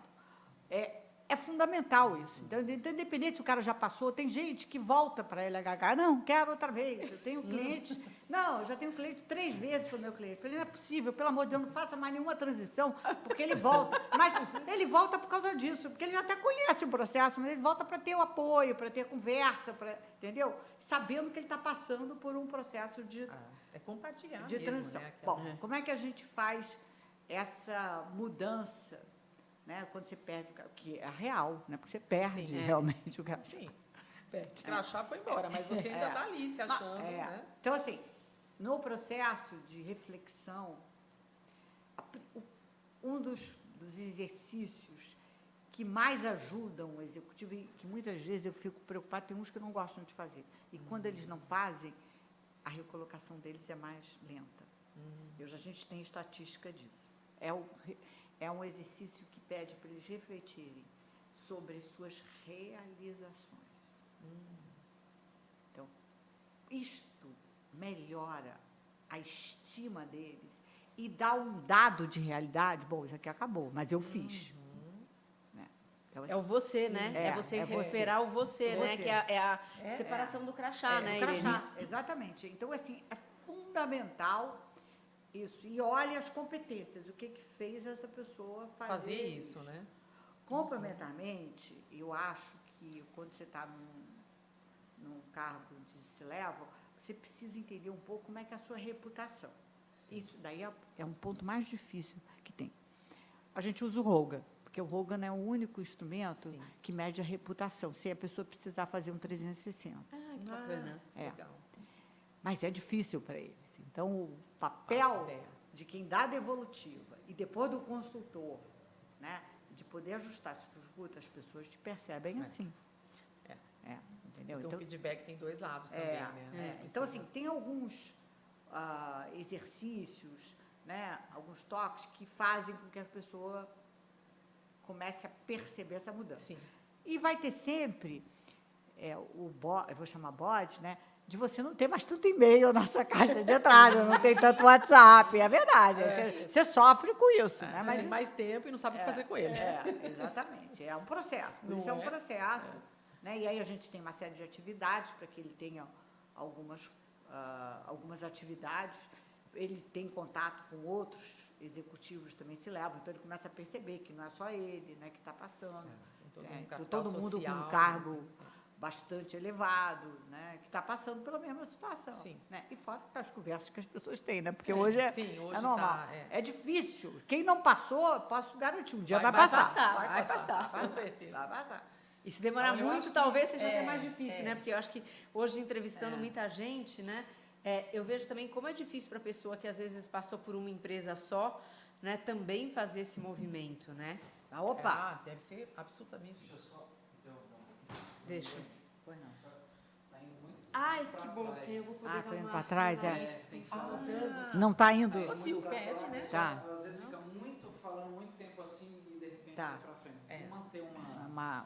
é fundamental isso. Então, independente se o cara já passou, tem gente que volta para a LHH, não, quero outra vez, eu tenho clientes, não, eu já tenho cliente 3 vezes para o meu cliente. Eu falei, não é possível, pelo amor de Deus, não faça mais nenhuma transição, porque ele volta. Mas ele volta por causa disso, porque ele já até conhece o processo, mas ele volta para ter o apoio, para ter conversa, entendeu? Sabendo que ele está passando por um processo de compartilhar de mesmo, transição. né? Bom, como é que a gente faz essa mudança, né, quando você perde o cara, que é real, né, porque você perde Sim, realmente o cara. Sim. O crachá foi embora, mas você ainda está ali se achando, né? Então, assim, no processo de reflexão, um dos exercícios que mais ajudam o executivo, e que muitas vezes eu fico preocupada, tem uns que não gostam de fazer, e quando eles não fazem, a recolocação deles é mais lenta. A gente tem estatística disso. É um exercício que pede para eles refletirem sobre as suas realizações. Então, isto melhora a estima deles e dá um dado de realidade. Bom, isso aqui acabou, mas eu fiz. Né? Então, É o você, né? É você recuperar o você, né? Que é a separação do crachá, né, o crachá, Irene? exatamente. Então, assim, é fundamental isso. E olha as competências, o que fez essa pessoa fazer isso, né? Complementarmente, eu acho que quando você está num cargo de C-level, você precisa entender um pouco como é que é a sua reputação. Sim. Isso daí é um ponto mais difícil que tem. A gente usa o Hogan, porque o Hogan é o único instrumento que mede a reputação, se a pessoa precisar fazer um 360. Ah, que bacana. Legal. Mas é difícil para eles. Então, o papel de quem dá a devolutiva e depois do consultor, né, de poder ajustar, escuta, as pessoas te percebem assim. Entendeu? Então, o feedback tem 2 lados também, né? Então, assim, tem alguns exercícios, né, alguns toques que fazem com que a pessoa comece a perceber essa mudança. Sim. E vai ter sempre eu vou chamar bot, né, de você não ter mais tanto e-mail na sua caixa de entrada, não tem tanto WhatsApp, é verdade. Você sofre com isso, né? Mas tem mais tempo e não sabe o que fazer com ele. Exatamente. É um processo. Por isso é um processo. Né? E aí a gente tem uma série de atividades para que ele tenha algumas atividades. Ele tem contato com outros executivos também se levam, então ele começa a perceber que não é só ele, né, que está passando. Todo mundo com um cargo bastante elevado, né, que está passando pela mesma situação. Sim. Né? E fora as conversas que as pessoas têm, né? Porque hoje é normal. É difícil. Quem não passou, posso garantir, um dia vai passar. Vai passar. Com certeza. Vai passar. E se demorar muito, talvez seja até mais difícil, né? Porque eu acho que hoje, entrevistando muita gente, né, eu vejo também como é difícil para a pessoa que às vezes passou por uma empresa só, né, também fazer esse movimento, né? Opa! Deve ser absolutamente. Deixa eu só Deixa. Pois não. Tá indo muito Ai, que bom, que eu vou poder tô indo para trás, tem que falar. Não está indo? Assim, o pede, né? Tá. Às vezes fica falando muito tempo assim e de repente vai pra frente. Vamos manter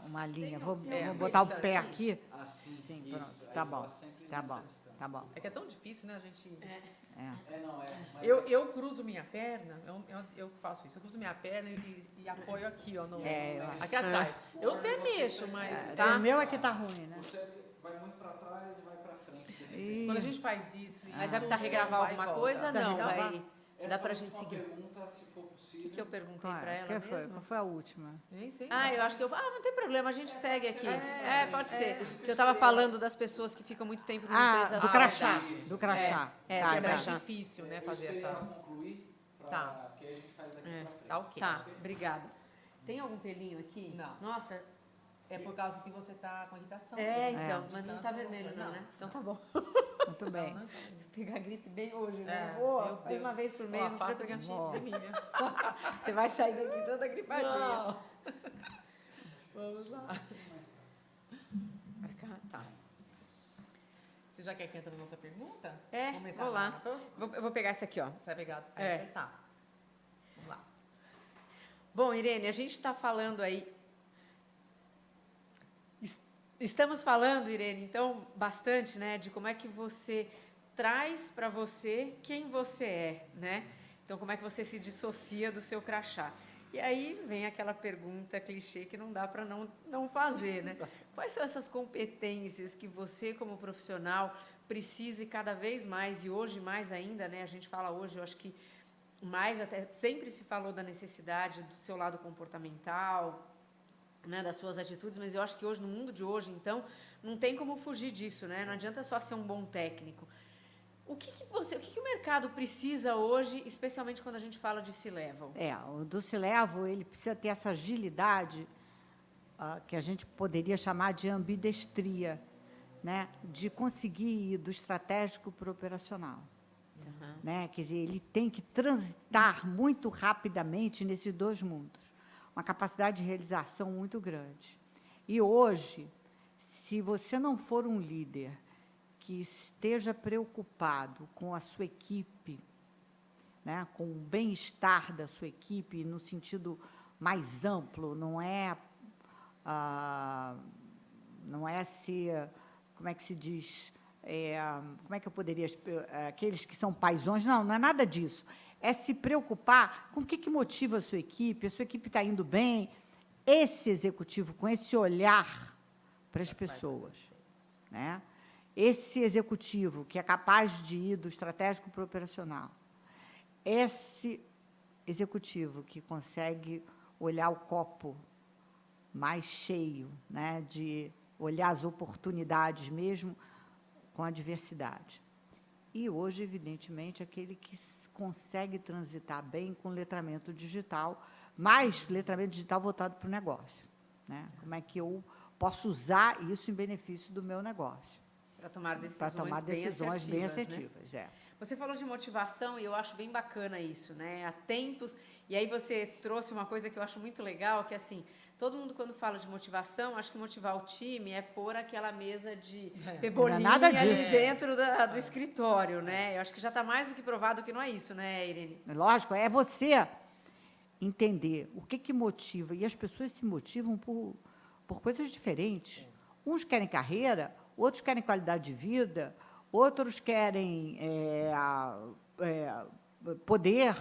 uma linha. Vou botar o pé aqui. assim. Sim, isso. pronto. Tá bom. Tá bom. Tá bom. É que é tão difícil, né, a gente... Mas Eu cruzo minha perna, eu faço isso, eu cruzo minha perna e apoio aqui, ó, aqui atrás. Eu até mexo, mas... O meu é que tá ruim, né? você vai muito pra trás e vai pra frente. Quando a gente faz isso... Mas vai precisar regravar alguma coisa? Não, vai... Dá pra gente seguir. Pergunta, se for O possível. que eu perguntei para ela mesmo? Qual foi a última? Nem sei. Eu acho que não tem problema, a gente segue aqui. Pode ser. Porque eu estava falando das pessoas que ficam muito tempo numa empresa do só. crachá. Do crachá. É Tá, mais tá. difícil, né, fazer Eu essa... concluir, porque aí a gente faz daqui pra frente. Tá ok. Tá, obrigada. Tem algum pelinho aqui? Não. Nossa. É por causa que você tá com irritação. Então, mas não tá vermelho não, né? Então tá bom. Muito bem. Vou pegar gripe bem hoje, né? Meu Deus. Uma vez por mês, não precisa pegar. de mim, né? Você vai sair daqui toda gripadinha. Não. Vamos lá. Pra cá, tá. Você já quer que entre na outra pergunta? Vou lá. Eu vou pegar esse aqui, ó. Você vai pegar... Aí você tá. Vamos lá. Bom, Irene, a gente está falando aí... Estamos falando, Irene, então, bastante, né, de como é que você traz para você quem você é, né? Então, como é que você se dissocia do seu crachá. E aí vem aquela pergunta clichê que não dá para não fazer, né? Quais são essas competências que você, como profissional, precisa cada vez mais, e hoje mais ainda, né? A gente fala hoje, eu acho que mais até, sempre se falou da necessidade do seu lado comportamental, né, das suas atitudes, mas eu acho que hoje, no mundo de hoje, então, não tem como fugir disso, né? Não adianta só ser um bom técnico. O que o mercado precisa hoje, especialmente quando a gente fala de C-Level? O do C-Level, ele precisa ter essa agilidade, que a gente poderia chamar de ambidestria, né? De conseguir ir do estratégico para o operacional. Uhum. Né? Quer dizer, ele tem que transitar muito rapidamente nesses dois mundos. Uma capacidade de realização muito grande. E hoje, se você não for um líder que esteja preocupado com a sua equipe, né, com o bem-estar da sua equipe, no sentido mais amplo, não é ser, como é que se diz, como é que eu poderia, aqueles que são paisões, não é nada disso. É se preocupar com o que motiva a sua equipe está indo bem, esse executivo, com esse olhar para as pessoas, né? Esse executivo que é capaz de ir do estratégico para o operacional, esse executivo que consegue olhar o copo mais cheio, né, de olhar as oportunidades mesmo com a diversidade. E hoje, evidentemente, aquele que consegue transitar bem com letramento digital, mas letramento digital voltado para o negócio, né? Como é que eu posso usar isso em benefício do meu negócio? Para tomar decisões bem assertivas, assertivas, né? Você falou de motivação e eu acho bem bacana isso, né? Há tempos, e aí você trouxe uma coisa que eu acho muito legal, que é assim, todo mundo quando fala de motivação, acho que motivar o time é pôr aquela mesa de pebolinha ali dentro do escritório, né? Eu acho que já está mais do que provado que não é isso, né, Irene? Lógico, é você entender o que motiva, e as pessoas se motivam por coisas diferentes. Uns querem carreira, outros querem qualidade de vida, outros querem poder,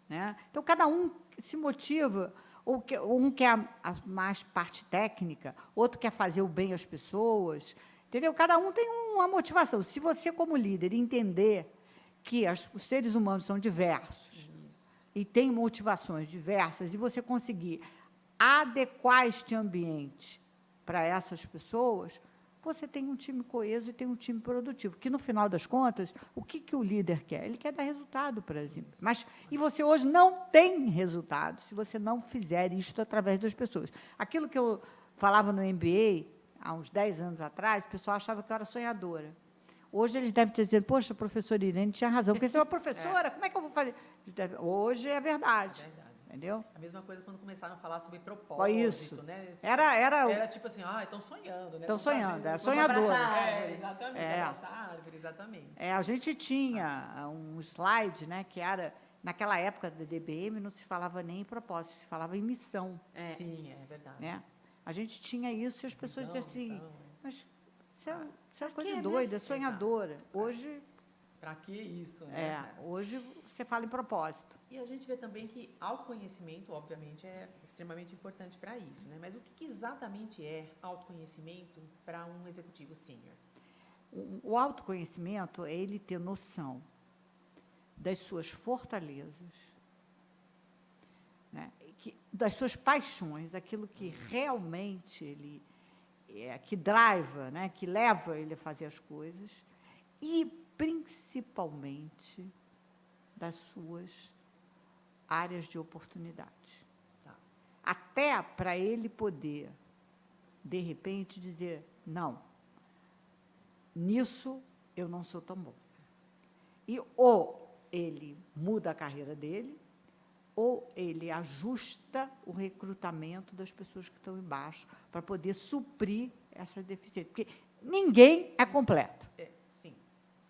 né? Então, cada um se motiva, um quer mais parte técnica, outro quer fazer o bem às pessoas, entendeu? Cada um tem uma motivação. Se você, como líder, entender que os seres humanos são diversos e têm motivações diversas, e você conseguir adequar este ambiente para essas pessoas, você tem um time coeso e tem um time produtivo, que, no final das contas, o que o líder quer? Ele quer dar resultado para as empresas. E você hoje não tem resultado se você não fizer isto através das pessoas. Aquilo que eu falava no MBA, há uns 10 anos atrás, o pessoal achava que eu era sonhadora. Hoje eles devem ter dizendo, poxa, a professora Irene tinha razão, porque você é uma professora, como é que eu vou fazer? Hoje é verdade. Entendeu? A mesma coisa quando começaram a falar sobre propósito, né? Era tipo assim, estão sonhando, né? Estão sonhando, é sonhadora. Exatamente, abraçar árvore, exatamente. A gente tinha um slide, né, que era, naquela época da DBM, não se falava nem em propósito, se falava em missão. Sim, é verdade. Né? A gente tinha isso e as pessoas diziam assim, mas você é uma coisa quê, doida, né? é sonhadora. Hoje... Para que isso? Né? Hoje você fala em propósito. E a gente vê também que autoconhecimento, obviamente, é extremamente importante para isso, né? Mas o que exatamente é autoconhecimento para um executivo sênior? O autoconhecimento é ele ter noção das suas fortalezas, né? Das suas paixões, aquilo que realmente ele que driva, né? Que leva ele a fazer as coisas, e principalmente das suas áreas de oportunidade. Tá. Até para ele poder, de repente, dizer, não, nisso eu não sou tão bom. E ou ele muda a carreira dele, ou ele ajusta o recrutamento das pessoas que estão embaixo para poder suprir essa deficiência. Porque ninguém é completo. Sim.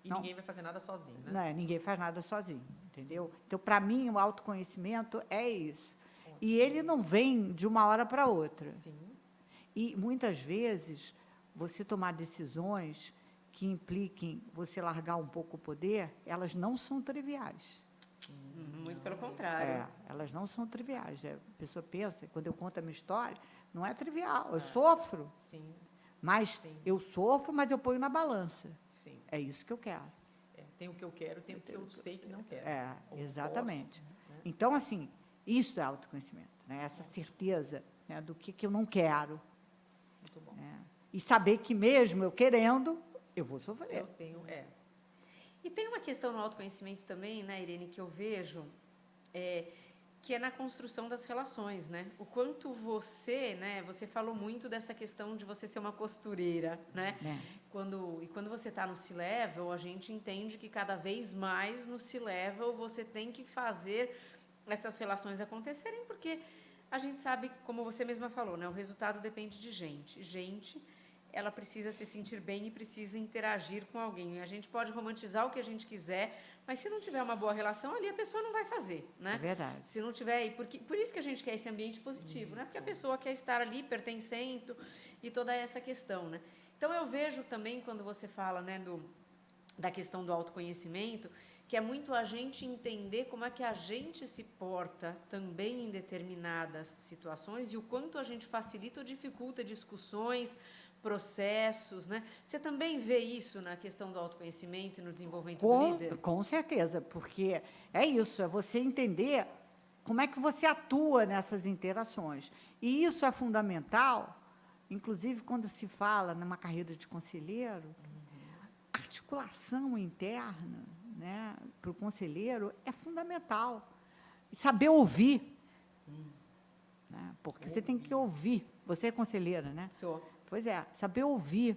E ninguém vai fazer nada sozinho, né? Não, ninguém faz nada sozinho, entendeu? Então, para mim, o autoconhecimento é isso. E ele não vem de uma hora para outra. Sim. E, muitas vezes, você tomar decisões que impliquem você largar um pouco o poder, elas não são triviais. Muito pelo contrário. Elas não são triviais. A pessoa pensa, quando eu conto a minha história, não é trivial. Eu sofro, Sim, mas eu sofro, mas eu ponho na balança. sim. É isso que eu quero. Tem o que eu quero, tem o que eu sei que não quero. Ou Exatamente. posso, né? Então, assim, isso é autoconhecimento, né? Essa certeza, né, do que eu não quero. Muito bom. Né? E saber que mesmo eu querendo, eu vou sofrer. Eu tenho, E tem uma questão no autoconhecimento também, né, Irene, que eu vejo, que é na construção das relações, né? O quanto você, né, você falou muito dessa questão de você ser uma costureira, né? Quando você está no C-Level, a gente entende que cada vez mais no C-Level você tem que fazer essas relações acontecerem, porque a gente sabe, como você mesma falou, né, o resultado depende de gente. Gente, ela precisa se sentir bem e precisa interagir com alguém. A gente pode romantizar o que a gente quiser, mas se não tiver uma boa relação ali, a pessoa não vai fazer, né? É verdade. Se não tiver, por isso que a gente quer esse ambiente positivo, né? Porque a pessoa quer estar ali pertencendo e toda essa questão, né? Então eu vejo também quando você fala, né, da questão do autoconhecimento, que é muito a gente entender como é que a gente se porta também em determinadas situações e o quanto a gente facilita ou dificulta discussões, processos, né? Você também vê isso na questão do autoconhecimento e no desenvolvimento do líder? Com certeza, porque é isso, é você entender como é que você atua nessas interações. E isso é fundamental, inclusive quando se fala numa carreira de conselheiro, articulação interna, né, para o conselheiro é fundamental. E saber ouvir. Né, porque você tem que ouvir. Você é conselheira, né? Sou. Pois é, saber ouvir,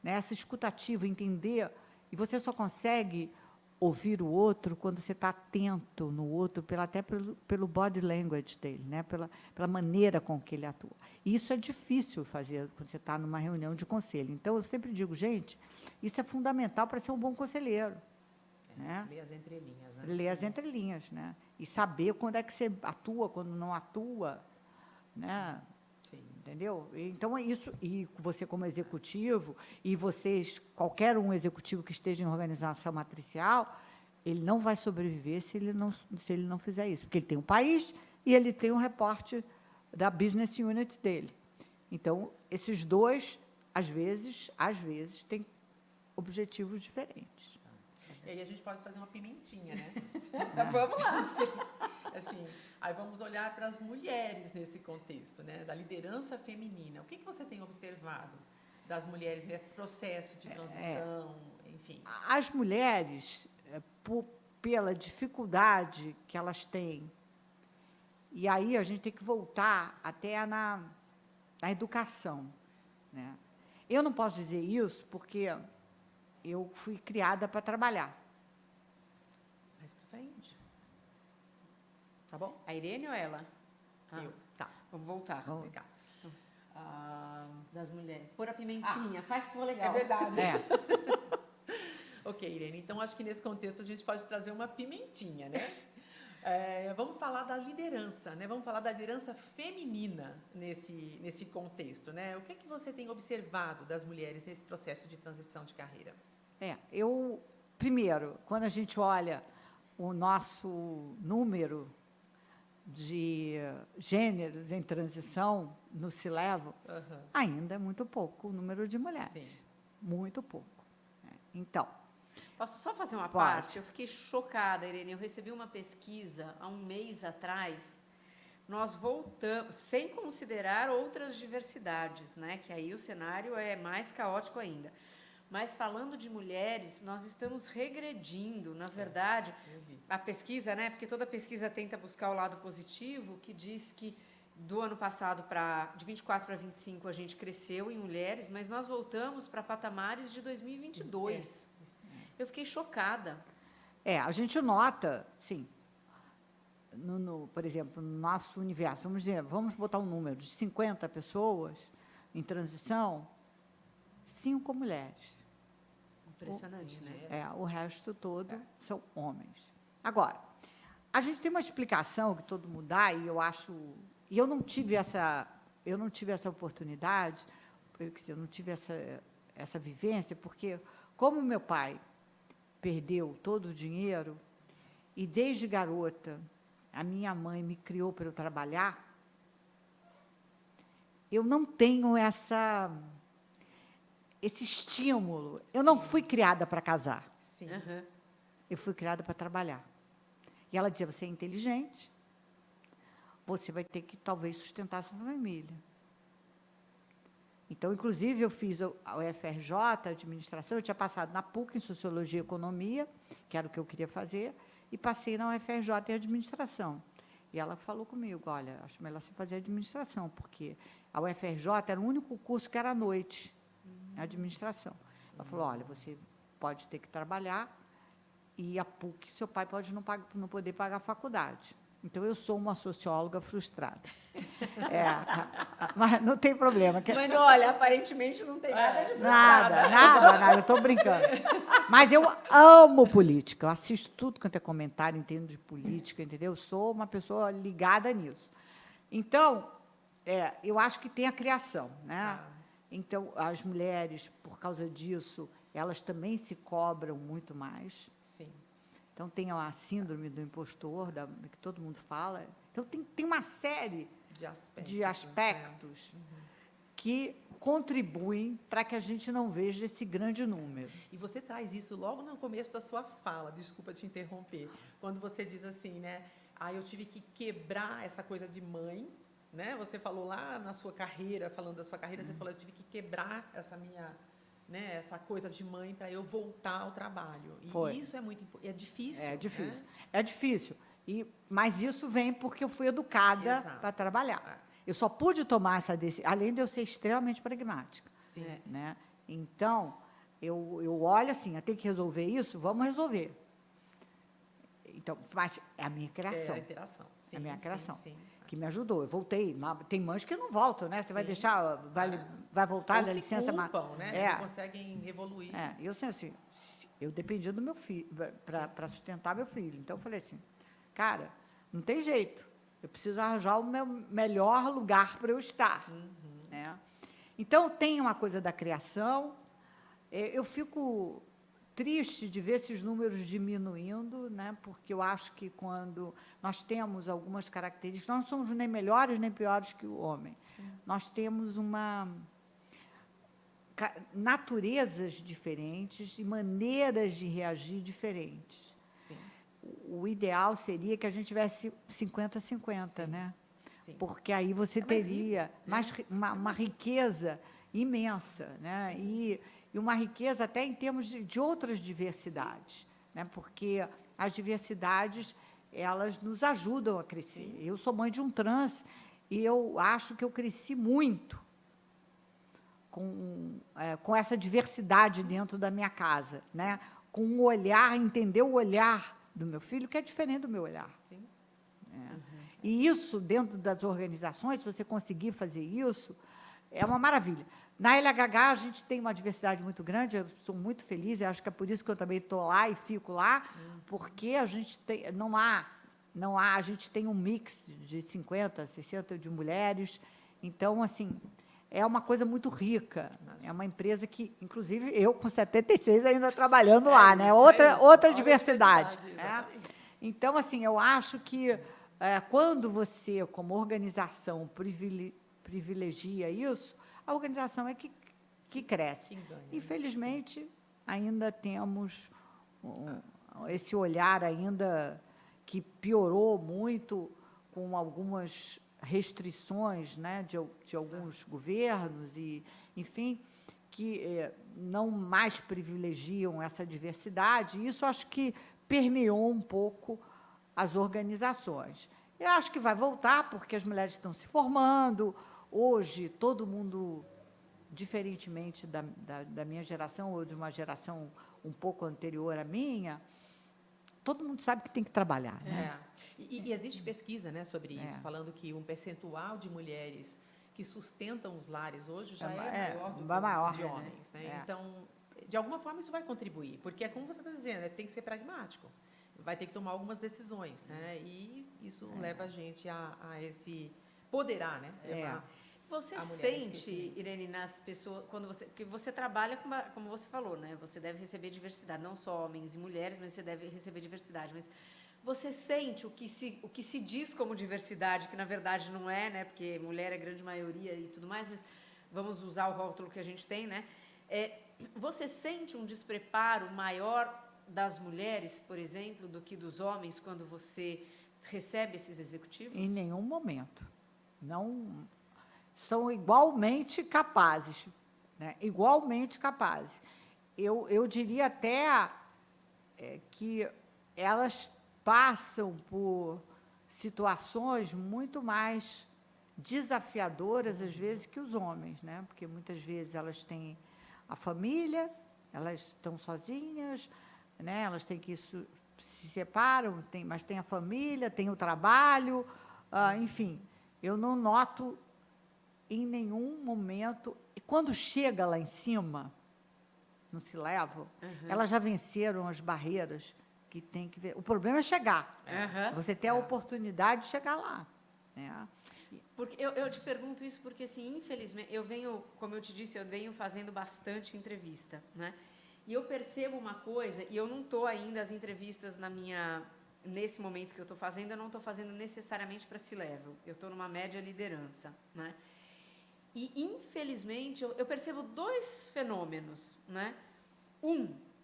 né, essa escutativa, entender. E você só consegue ouvir o outro quando você está atento no outro, até pelo body language dele, né, pela maneira com que ele atua. E isso é difícil fazer quando você está numa reunião de conselho. Então, eu sempre digo, gente, isso é fundamental para ser um bom conselheiro. Né? Ler as entrelinhas, né? Ler as entrelinhas, né? E saber quando é que você atua, quando não atua, né? Sim. Entendeu? Então, é isso. E você, como executivo, e vocês, qualquer um executivo que esteja em organização matricial, ele não vai sobreviver se ele não fizer isso. Porque ele tem um país e ele tem um reporte da business unit dele. Então, esses dois, às vezes, têm objetivos diferentes. E aí a gente pode fazer uma pimentinha, né? Vamos lá. Assim, aí vamos olhar para as mulheres nesse contexto, né? Da liderança feminina. O que você tem observado das mulheres nesse processo de transição, enfim? As mulheres, pela dificuldade que elas têm, e aí a gente tem que voltar até na educação, né? Eu não posso dizer isso porque eu fui criada para trabalhar. Mais para frente. Tá bom? A Irene ou ela? Eu. Tá. Vamos voltar. Vamos. Legal. Das mulheres. Pôr a pimentinha. Faz que ficou legal. É verdade. É. Ok, Irene. Então, acho que nesse contexto a gente pode trazer uma pimentinha, né? Vamos falar da liderança, né? Vamos falar da liderança feminina nesse contexto, né? O que é que você tem observado das mulheres nesse processo de transição de carreira? Primeiro, quando a gente olha o nosso número de gêneros em transição no C-Level, ainda é muito pouco o número de mulheres. Sim. Muito pouco. Então, posso só fazer uma pode. parte? Eu fiquei chocada, Irene. Eu recebi uma pesquisa há um mês atrás. Nós voltamos, sem considerar outras diversidades, né? Que aí o cenário é mais caótico ainda. Mas falando de mulheres, nós estamos regredindo, na verdade, a pesquisa, né? Porque toda pesquisa tenta buscar o lado positivo, que diz que do ano passado de 24 para 25 a gente cresceu em mulheres, mas nós voltamos para patamares de 2022. Eu fiquei chocada. A gente nota, sim, por exemplo, no nosso universo, vamos botar um número de 50 pessoas em transição, 5 mulheres. Impressionante, né? O resto todo são homens. Agora, a gente tem uma explicação que todo mundo dá, e eu acho... E eu não tive essa oportunidade, eu não tive essa vivência, porque, como meu pai perdeu todo o dinheiro, e desde garota a minha mãe me criou para eu trabalhar, eu não tenho esse estímulo. Eu não fui criada para casar. Sim. Eu fui criada para trabalhar. E ela dizia, você é inteligente, você vai ter que, talvez, sustentar sua família. Então, inclusive, eu fiz a UFRJ, administração, eu tinha passado na PUC, em Sociologia e Economia, que era o que eu queria fazer, e passei na UFRJ em administração. E ela falou comigo, olha, acho melhor você fazer administração, porque a UFRJ era o único curso que era à noite, administração. Ela falou, olha, você pode ter que trabalhar, e a PUC, seu pai pode não poder pagar a faculdade. Então, eu sou uma socióloga frustrada. Mas não tem problema. Mas, olha, aparentemente não tem nada de frustrada. Nada, eu estou brincando. Mas eu amo política, eu assisto tudo quanto é comentário, entendo de política, entendeu? Eu sou uma pessoa ligada nisso. Então, eu acho que tem a criação, né? Então, as mulheres, por causa disso, elas também se cobram muito mais. Sim. Então, tem a síndrome do impostor, que todo mundo fala. Então, tem uma série de aspectos que contribuem para que a gente não veja esse grande número. E você traz isso logo no começo da sua fala, desculpa te interromper, quando você diz assim, né? Eu tive que quebrar essa coisa de mãe, né? Você falou lá na sua carreira, falando da sua carreira, você falou, eu tive que quebrar essa minha... Né, essa coisa de mãe para eu voltar ao trabalho. E isso é muito importante. É difícil. É difícil. Né? É difícil. Mas isso vem porque eu fui educada para trabalhar. Eu só pude tomar essa decisão, além de eu ser extremamente pragmática. Sim. Né? Então, eu olho assim, eu tenho que resolver isso, vamos resolver. Então, mas é a minha criação. É a interação. Sim, a minha criação. Sim. Que me ajudou. Eu voltei. Tem mães que não voltam, né? Você vai deixar, vai voltar da licença. Ou se culpam, né? Não conseguem evoluir. Eu sei assim, eu dependia do meu filho para sustentar meu filho. Então eu falei assim, cara, não tem jeito. Eu preciso arranjar o meu melhor lugar para eu estar. Né? Então tem uma coisa da criação. Eu fico triste de ver esses números diminuindo, né? Porque eu acho que quando nós temos algumas características, nós não somos nem melhores nem piores que o homem. Sim. Nós temos naturezas diferentes e maneiras de reagir diferentes. Sim. O ideal seria que a gente tivesse 50-50, né? Sim. Porque aí você teria uma riqueza imensa, né? E uma riqueza até em termos de outras diversidades, né? Porque as diversidades, elas nos ajudam a crescer. Sim. Eu sou mãe de um trans e eu acho que eu cresci muito com essa diversidade dentro da minha casa, né? Com um olhar, entender o olhar do meu filho, que é diferente do meu olhar. Sim. E isso, dentro das organizações, se você conseguir fazer isso, é uma maravilha. Na LHH, a gente tem uma diversidade muito grande, eu sou muito feliz, eu acho que é por isso que eu também estou lá e fico lá, porque a gente tem, a gente tem um mix de 50, 60 de mulheres, então, assim, é uma coisa muito rica, é uma empresa que, inclusive, eu com 76 ainda trabalhando lá, né? Outra diversidade. Então, assim, eu acho que quando você, como organização, privilegia isso, a organização é que cresce. Infelizmente, ainda temos esse olhar ainda que piorou muito com algumas restrições, né, de alguns governos, e, enfim, que não mais privilegiam essa diversidade. Isso acho que permeou um pouco as organizações. Eu acho que vai voltar, porque as mulheres estão se formando. Hoje, todo mundo, diferentemente da minha geração, ou de uma geração um pouco anterior à minha, todo mundo sabe que tem que trabalhar. Né? E existe pesquisa, né, sobre isso, falando que um percentual de mulheres que sustentam os lares hoje já é maior do que de homens. Né? Então, de alguma forma, isso vai contribuir, porque é como você está dizendo, tem que ser pragmático. Vai ter que tomar algumas decisões, né? E isso leva a gente a esse poderá, né? Você sente, Irene, nas pessoas, porque você trabalha como você falou, né? Você deve receber diversidade, não só homens e mulheres, mas você deve receber diversidade. Mas você sente o que se diz como diversidade, que na verdade não é, né? Porque mulher é grande maioria e tudo mais, mas vamos usar o rótulo que a gente tem, né? Você sente um despreparo maior das mulheres, por exemplo, do que dos homens quando você recebe esses executivos? Em nenhum momento. Não são igualmente capazes, né? Igualmente capazes. Eu diria até que elas passam por situações muito mais desafiadoras, às vezes, que os homens, né? Porque muitas vezes elas têm a família, elas estão sozinhas, né? Elas têm que se separam, mas tem a família, tem o trabalho, enfim. Eu não noto em nenhum momento. E quando chega lá em cima, não se levam, elas já venceram as barreiras que tem que ver. O problema é chegar. Você ter a oportunidade de chegar lá, né? Porque eu te pergunto isso porque, assim, infelizmente, como eu te disse, eu venho fazendo bastante entrevista, né? E eu percebo uma coisa, e eu não estou ainda, as entrevistas nesse momento que eu estou fazendo, eu não estou fazendo necessariamente para C-Level, eu estou numa média liderança, né? E, infelizmente, eu percebo dois fenômenos, né?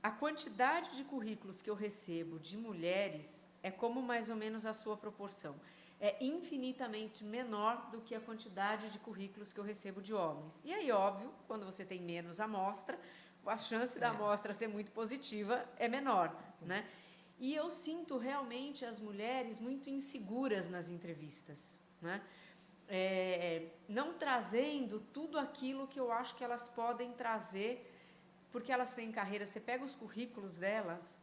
A quantidade de currículos que eu recebo de mulheres é como mais ou menos a sua proporção. É infinitamente menor do que a quantidade de currículos que eu recebo de homens. E aí, óbvio, quando você tem menos amostra, a chance da amostra ser muito positiva é menor, né? E eu sinto realmente as mulheres muito inseguras nas entrevistas, né? Não trazendo tudo aquilo que eu acho que elas podem trazer, porque elas têm carreira. Você pega os currículos delas,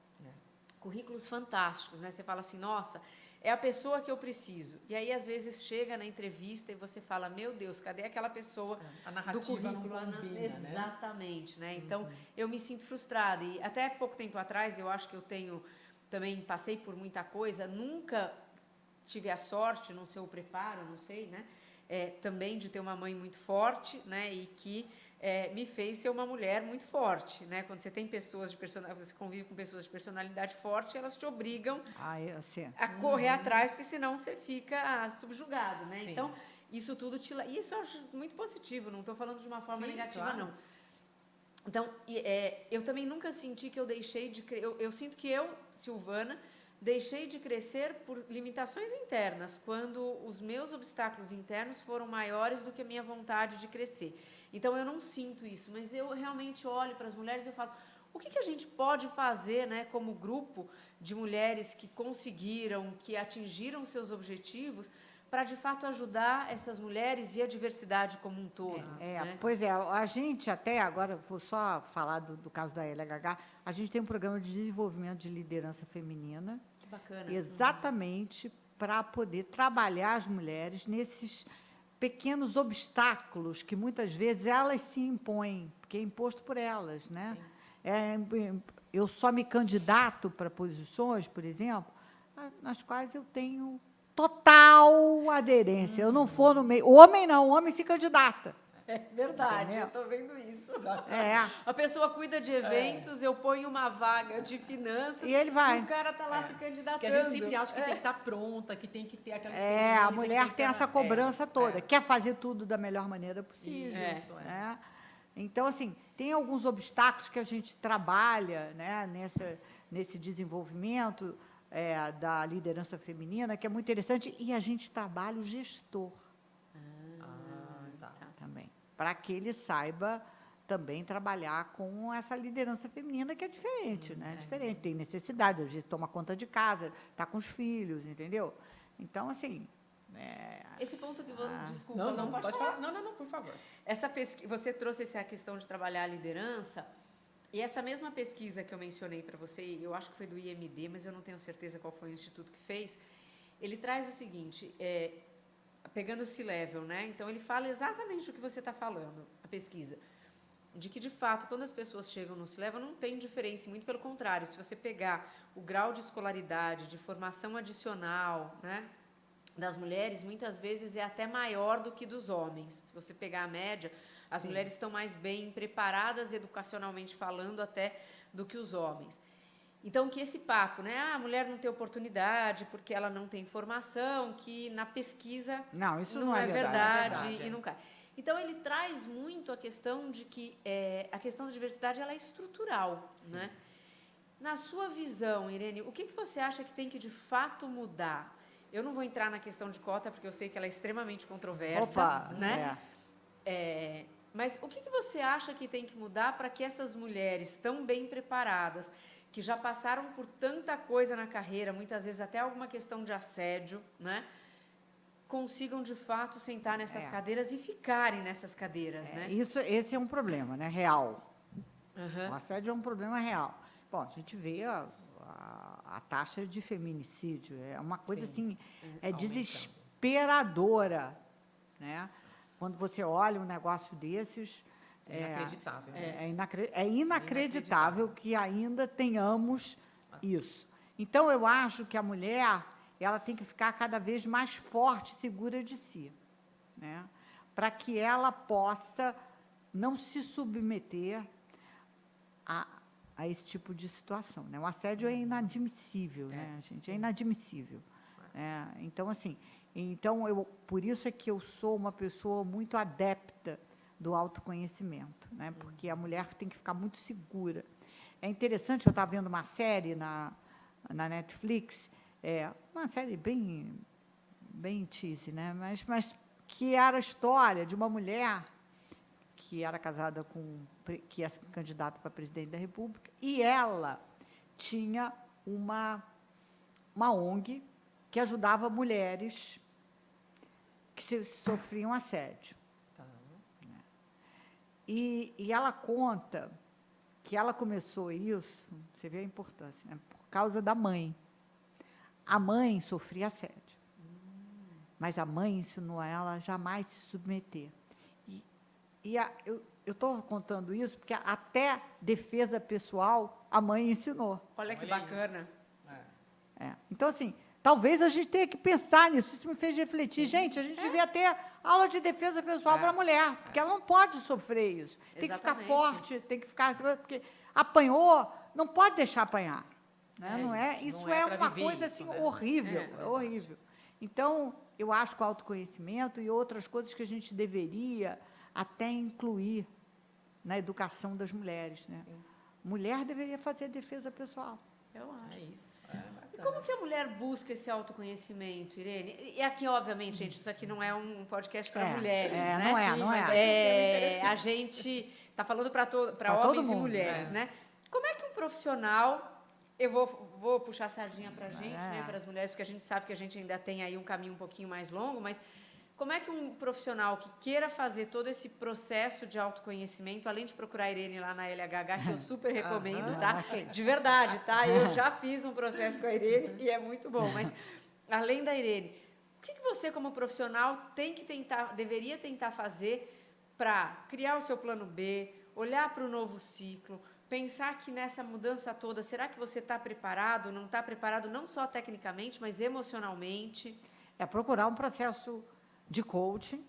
currículos fantásticos, né? Você fala assim, nossa, é a pessoa que eu preciso. E aí, às vezes, chega na entrevista e você fala, meu Deus, cadê aquela pessoa A narrativa do currículo? não combina, Exatamente, né? Então, eu me sinto frustrada. E até pouco tempo atrás, eu acho que eu também passei por muita coisa, nunca tive a sorte, não sei o preparo, não sei, né? Também de ter uma mãe muito forte, né? E que me fez ser uma mulher muito forte, né? Quando você tem você convive com pessoas de personalidade forte, elas te obrigam a correr atrás, porque senão você fica subjugado, né? Sim. Então, isso tudo isso eu acho muito positivo, não estou falando de uma forma negativa, claro. não. Então, eu também nunca senti que eu deixei de crescer. Eu sinto que eu, Silvana, deixei de crescer por limitações internas, quando os meus obstáculos internos foram maiores do que a minha vontade de crescer. Então, eu não sinto isso, mas eu realmente olho para as mulheres e eu falo, o que a gente pode fazer, né, como grupo de mulheres que conseguiram, que atingiram seus objetivos, para, de fato, ajudar essas mulheres e a diversidade como um todo. Né? Pois é, a gente até, agora vou só falar do caso da LHH, a gente tem um programa de desenvolvimento de liderança feminina. Que bacana. Exatamente para poder trabalhar as mulheres nesses pequenos obstáculos que, muitas vezes, elas se impõem, porque é imposto por elas, né? Eu só me candidato para posições, por exemplo, nas quais eu tenho total aderência. Eu não for no meio. Homem não, o homem se candidata. É verdade, Entendeu? eu estou vendo isso. É. A pessoa cuida de eventos, eu ponho uma vaga de finanças E ele vai. e o cara está lá se candidatando. Porque a gente sempre acha que tem que estar pronta, que tem que ter aquela A mulher tem essa cobrança toda. Quer fazer tudo da melhor maneira possível. Isso, né? Então, assim, tem alguns obstáculos que a gente trabalha, né, nesse desenvolvimento da liderança feminina, que é muito interessante, e a gente trabalha o gestor também, para que ele saiba também trabalhar com essa liderança feminina, que é diferente, né? Diferente, tem necessidade, às vezes toma conta de casa, está com os filhos, entendeu? Então, assim... Esse ponto que você... Desculpa, Não, pode falar. Não, por favor. Você trouxe essa questão de trabalhar a liderança, e essa mesma pesquisa que eu mencionei para você, eu acho que foi do IMD, mas eu não tenho certeza qual foi o instituto que fez, ele traz o seguinte, pegando o C-Level, né? Então, ele fala exatamente o que você está falando, a pesquisa, de que, de fato, quando as pessoas chegam no C-Level, não tem diferença, muito pelo contrário, se você pegar o grau de escolaridade, de formação adicional, né, das mulheres, muitas vezes é até maior do que dos homens. Se você pegar a média, as mulheres estão mais bem preparadas, educacionalmente falando, até do que os homens. Então, que esse papo, né? Ah, a mulher não tem oportunidade porque ela não tem formação, que na pesquisa Não, isso não é verdade, É verdade, e não cai. Então, ele traz muito a questão de que a questão da diversidade ela é estrutural, né? Na sua visão, Irene, o que você acha que tem que, de fato, mudar? Eu não vou entrar na questão de cota, porque eu sei que ela é extremamente controversa, Opa, né? Mas o que você acha que tem que mudar para que essas mulheres tão bem preparadas, que já passaram por tanta coisa na carreira, muitas vezes até alguma questão de assédio, né? Consigam, de fato, sentar nessas cadeiras e ficarem nessas cadeiras, né? Esse é um problema, né, real. Uhum. O assédio é um problema real. Bom, a gente vê a taxa de feminicídio, é uma coisa assim, desesperadora, né? Quando você olha um negócio desses, Inacreditável. Né? é inacreditável que ainda tenhamos isso. Então, eu acho que a mulher ela tem que ficar cada vez mais forte, segura de si, né? Para que ela possa não se submeter a esse tipo de situação, né? O assédio é inadmissível, né, gente? Sim. É inadmissível. Então, assim, por isso é que eu sou uma pessoa muito adepta do autoconhecimento, né? Porque a mulher tem que ficar muito segura. É interessante, eu estava vendo uma série na Netflix, uma série bem cheesy, né? Mas que era a história de uma mulher que era casada que é candidata para presidente da República, e ela tinha uma ONG que ajudava mulheres que sofriam assédio. Tá. E ela conta que ela começou isso, você vê a importância, né, por causa da mãe. A mãe sofria assédio, mas a mãe ensinou ela a jamais se submeter. Eu estou contando isso porque até defesa pessoal a mãe ensinou. Olha que Olha bacana. isso. Então, assim, talvez a gente tenha que pensar nisso. Isso me fez refletir. Gente, a gente devia ter aula de defesa pessoal para a mulher, porque ela não pode sofrer isso. Tem que ficar Exatamente. forte, tem que ficar... Porque apanhou, não pode deixar apanhar. Né? Isso não é é pra uma viver coisa isso, assim, né? horrível, É horrível. Então, eu acho que o autoconhecimento e outras coisas que a gente deveria até incluir na educação das mulheres, né? Mulher deveria fazer defesa pessoal. Eu acho. É isso. E como que a mulher busca esse autoconhecimento, Irene? E aqui, obviamente, gente, isso aqui não é um podcast para mulheres, né? Não é. A gente está falando para Pra homens todo e mundo, mulheres, né? Como é que um profissional... Eu vou puxar a sardinha para a gente, né, para as mulheres, porque a gente sabe que a gente ainda tem aí um caminho um pouquinho mais longo, mas como é que um profissional que queira fazer todo esse processo de autoconhecimento, além de procurar a Irene lá na LHH, que eu super recomendo, tá? De verdade, tá? Eu já fiz um processo com a Irene e é muito bom, mas além da Irene, o que você, como profissional, deveria tentar fazer para criar o seu plano B, olhar para o novo ciclo, pensar que nessa mudança toda, será que você está preparado, não está preparado, não só tecnicamente, mas emocionalmente? Procurar um processo de coaching,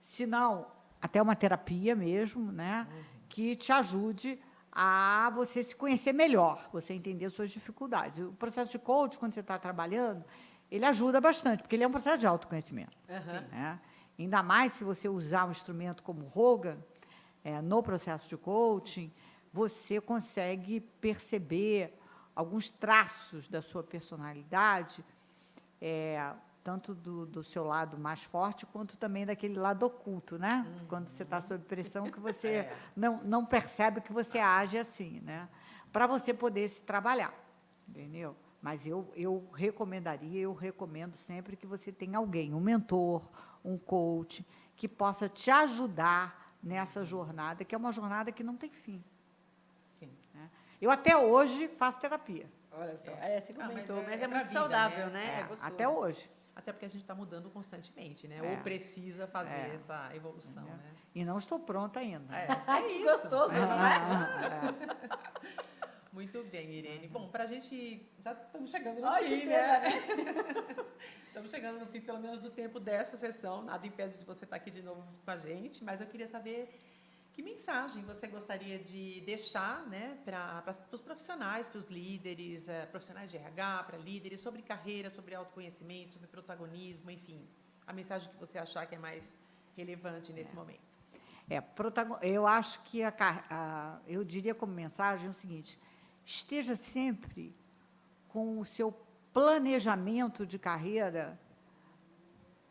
se não, até uma terapia mesmo, né, que te ajude a você se conhecer melhor, você entender suas dificuldades. O processo de coaching, quando você está trabalhando, ele ajuda bastante, porque ele é um processo de autoconhecimento. Né? Ainda mais se você usar um instrumento como o Hogan, no processo de coaching, você consegue perceber alguns traços da sua personalidade, tanto do seu lado mais forte, quanto também daquele lado oculto, né? Quando você está sob pressão, que você não percebe que você age assim, né? Para você poder se trabalhar, entendeu? Mas eu recomendo sempre que você tenha alguém, um mentor, um coach, que possa te ajudar nessa jornada, que é uma jornada que não tem fim. Sim. Né? Eu até hoje faço terapia. Olha só, você comentou, mas é pra muito vida, saudável, né? É gostoso. Até hoje. Até porque a gente está mudando constantemente, né? Ou precisa fazer essa evolução, né? E não estou pronta ainda. Que gostoso, não é? Muito bem, Irene. Bom, para a gente... Já estamos chegando no Ai, fim, que né? pena. Estamos chegando no fim, pelo menos, do tempo dessa sessão. Nada impede de você estar aqui de novo com a gente, mas eu queria saber Que mensagem você gostaria de deixar, né, para os profissionais, para os líderes, profissionais de RH, para líderes, sobre carreira, sobre autoconhecimento, sobre protagonismo, enfim, a mensagem que você achar que é mais relevante nesse momento? Eu acho que eu diria como mensagem o seguinte: esteja sempre com o seu planejamento de carreira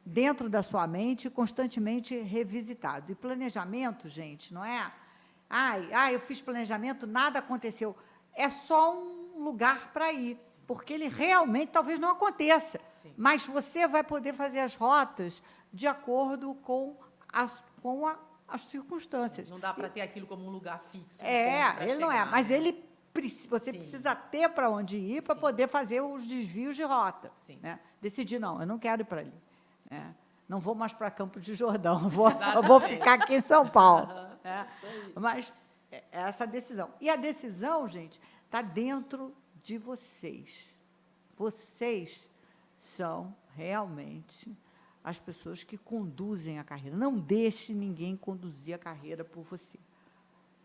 dentro da sua mente, constantemente revisitado. E planejamento, gente, não é... eu fiz planejamento, nada aconteceu. É só um lugar para ir, porque ele realmente talvez não aconteça. Sim. Mas você vai poder fazer as rotas de acordo com as circunstâncias. Não dá para ter aquilo como um lugar fixo. Ele não é, mas né? você Sim. precisa ter para onde ir para Sim. poder fazer os desvios de rota. Sim. Né? Decidir, não, eu não quero ir para ali. Não vou mais para Campos de Jordão, eu vou ficar aqui em São Paulo. Isso aí. Mas é essa decisão. E a decisão, gente, está dentro de vocês. Vocês são realmente as pessoas que conduzem a carreira. Não deixe ninguém conduzir a carreira por você.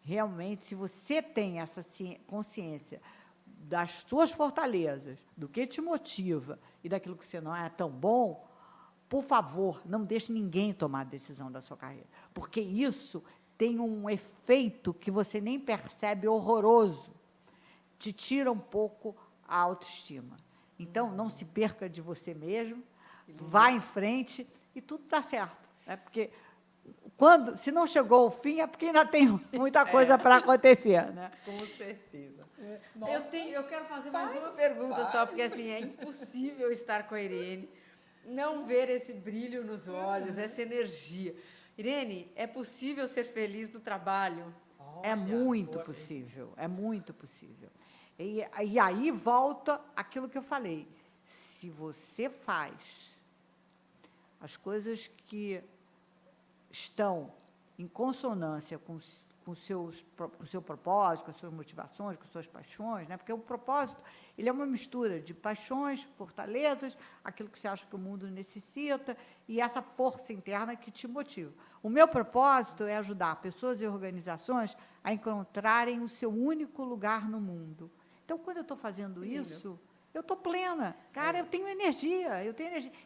Realmente, se você tem essa consciência das suas fortalezas, do que te motiva e daquilo que você não é tão bom, por favor, não deixe ninguém tomar a decisão da sua carreira, porque isso tem um efeito que você nem percebe, horroroso. Te tira um pouco a autoestima. Então, não se perca de você mesmo, vá em frente e tudo dá certo. Porque se não chegou ao fim, é porque ainda tem muita coisa para acontecer. Né? Com certeza. Eu quero fazer mais uma pergunta só, porque assim, é impossível estar com a Irene, não ver esse brilho nos olhos, essa energia. Irene, é possível ser feliz no trabalho? É muito possível, é muito possível. E aí volta aquilo que eu falei. Se você faz as coisas que estão em consonância com o seu propósito, com as suas motivações, com as suas paixões, né? Porque o propósito ele é uma mistura de paixões, fortalezas, aquilo que você acha que o mundo necessita e essa força interna que te motiva. O meu propósito é ajudar pessoas e organizações a encontrarem o seu único lugar no mundo. Então, quando eu estou fazendo isso, eu estou plena. Cara, eu tenho energia.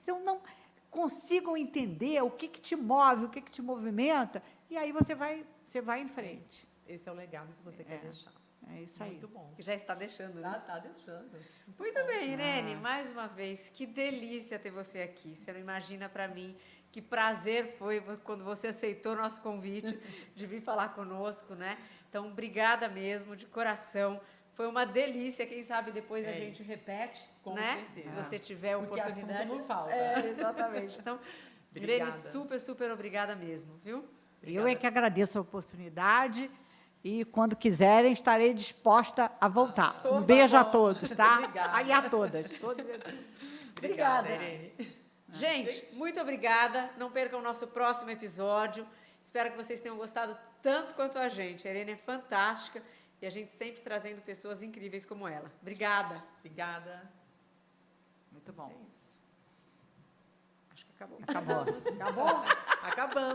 Então, não consigam entender o que te move, o que te movimenta, e aí você vai em frente. Esse é o legado que você quer deixar. É isso aí. Muito bom. Já está deixando, né? Está deixando. Muito bem, Irene, mais uma vez, que delícia ter você aqui. Você não imagina para mim que prazer foi quando você aceitou nosso convite de vir falar conosco, né? Então, obrigada mesmo, de coração. Foi uma delícia, quem sabe depois a gente repete, com né? certeza. Se você tiver porque oportunidade. assunto não falta. Exatamente. Então, Irene, super, super obrigada mesmo, viu? Obrigada. Eu é que agradeço a oportunidade e, quando quiserem, estarei disposta a voltar. Um beijo a todos, tá? Obrigada. Aí a todas. Obrigada, Irene. Gente, muito obrigada. Não percam o nosso próximo episódio. Espero que vocês tenham gostado tanto quanto a gente. A Irene é fantástica e a gente sempre trazendo pessoas incríveis como ela. Obrigada. Obrigada. Muito bom. É isso. Acho que acabou. Acabou. Acabou? Acabamos.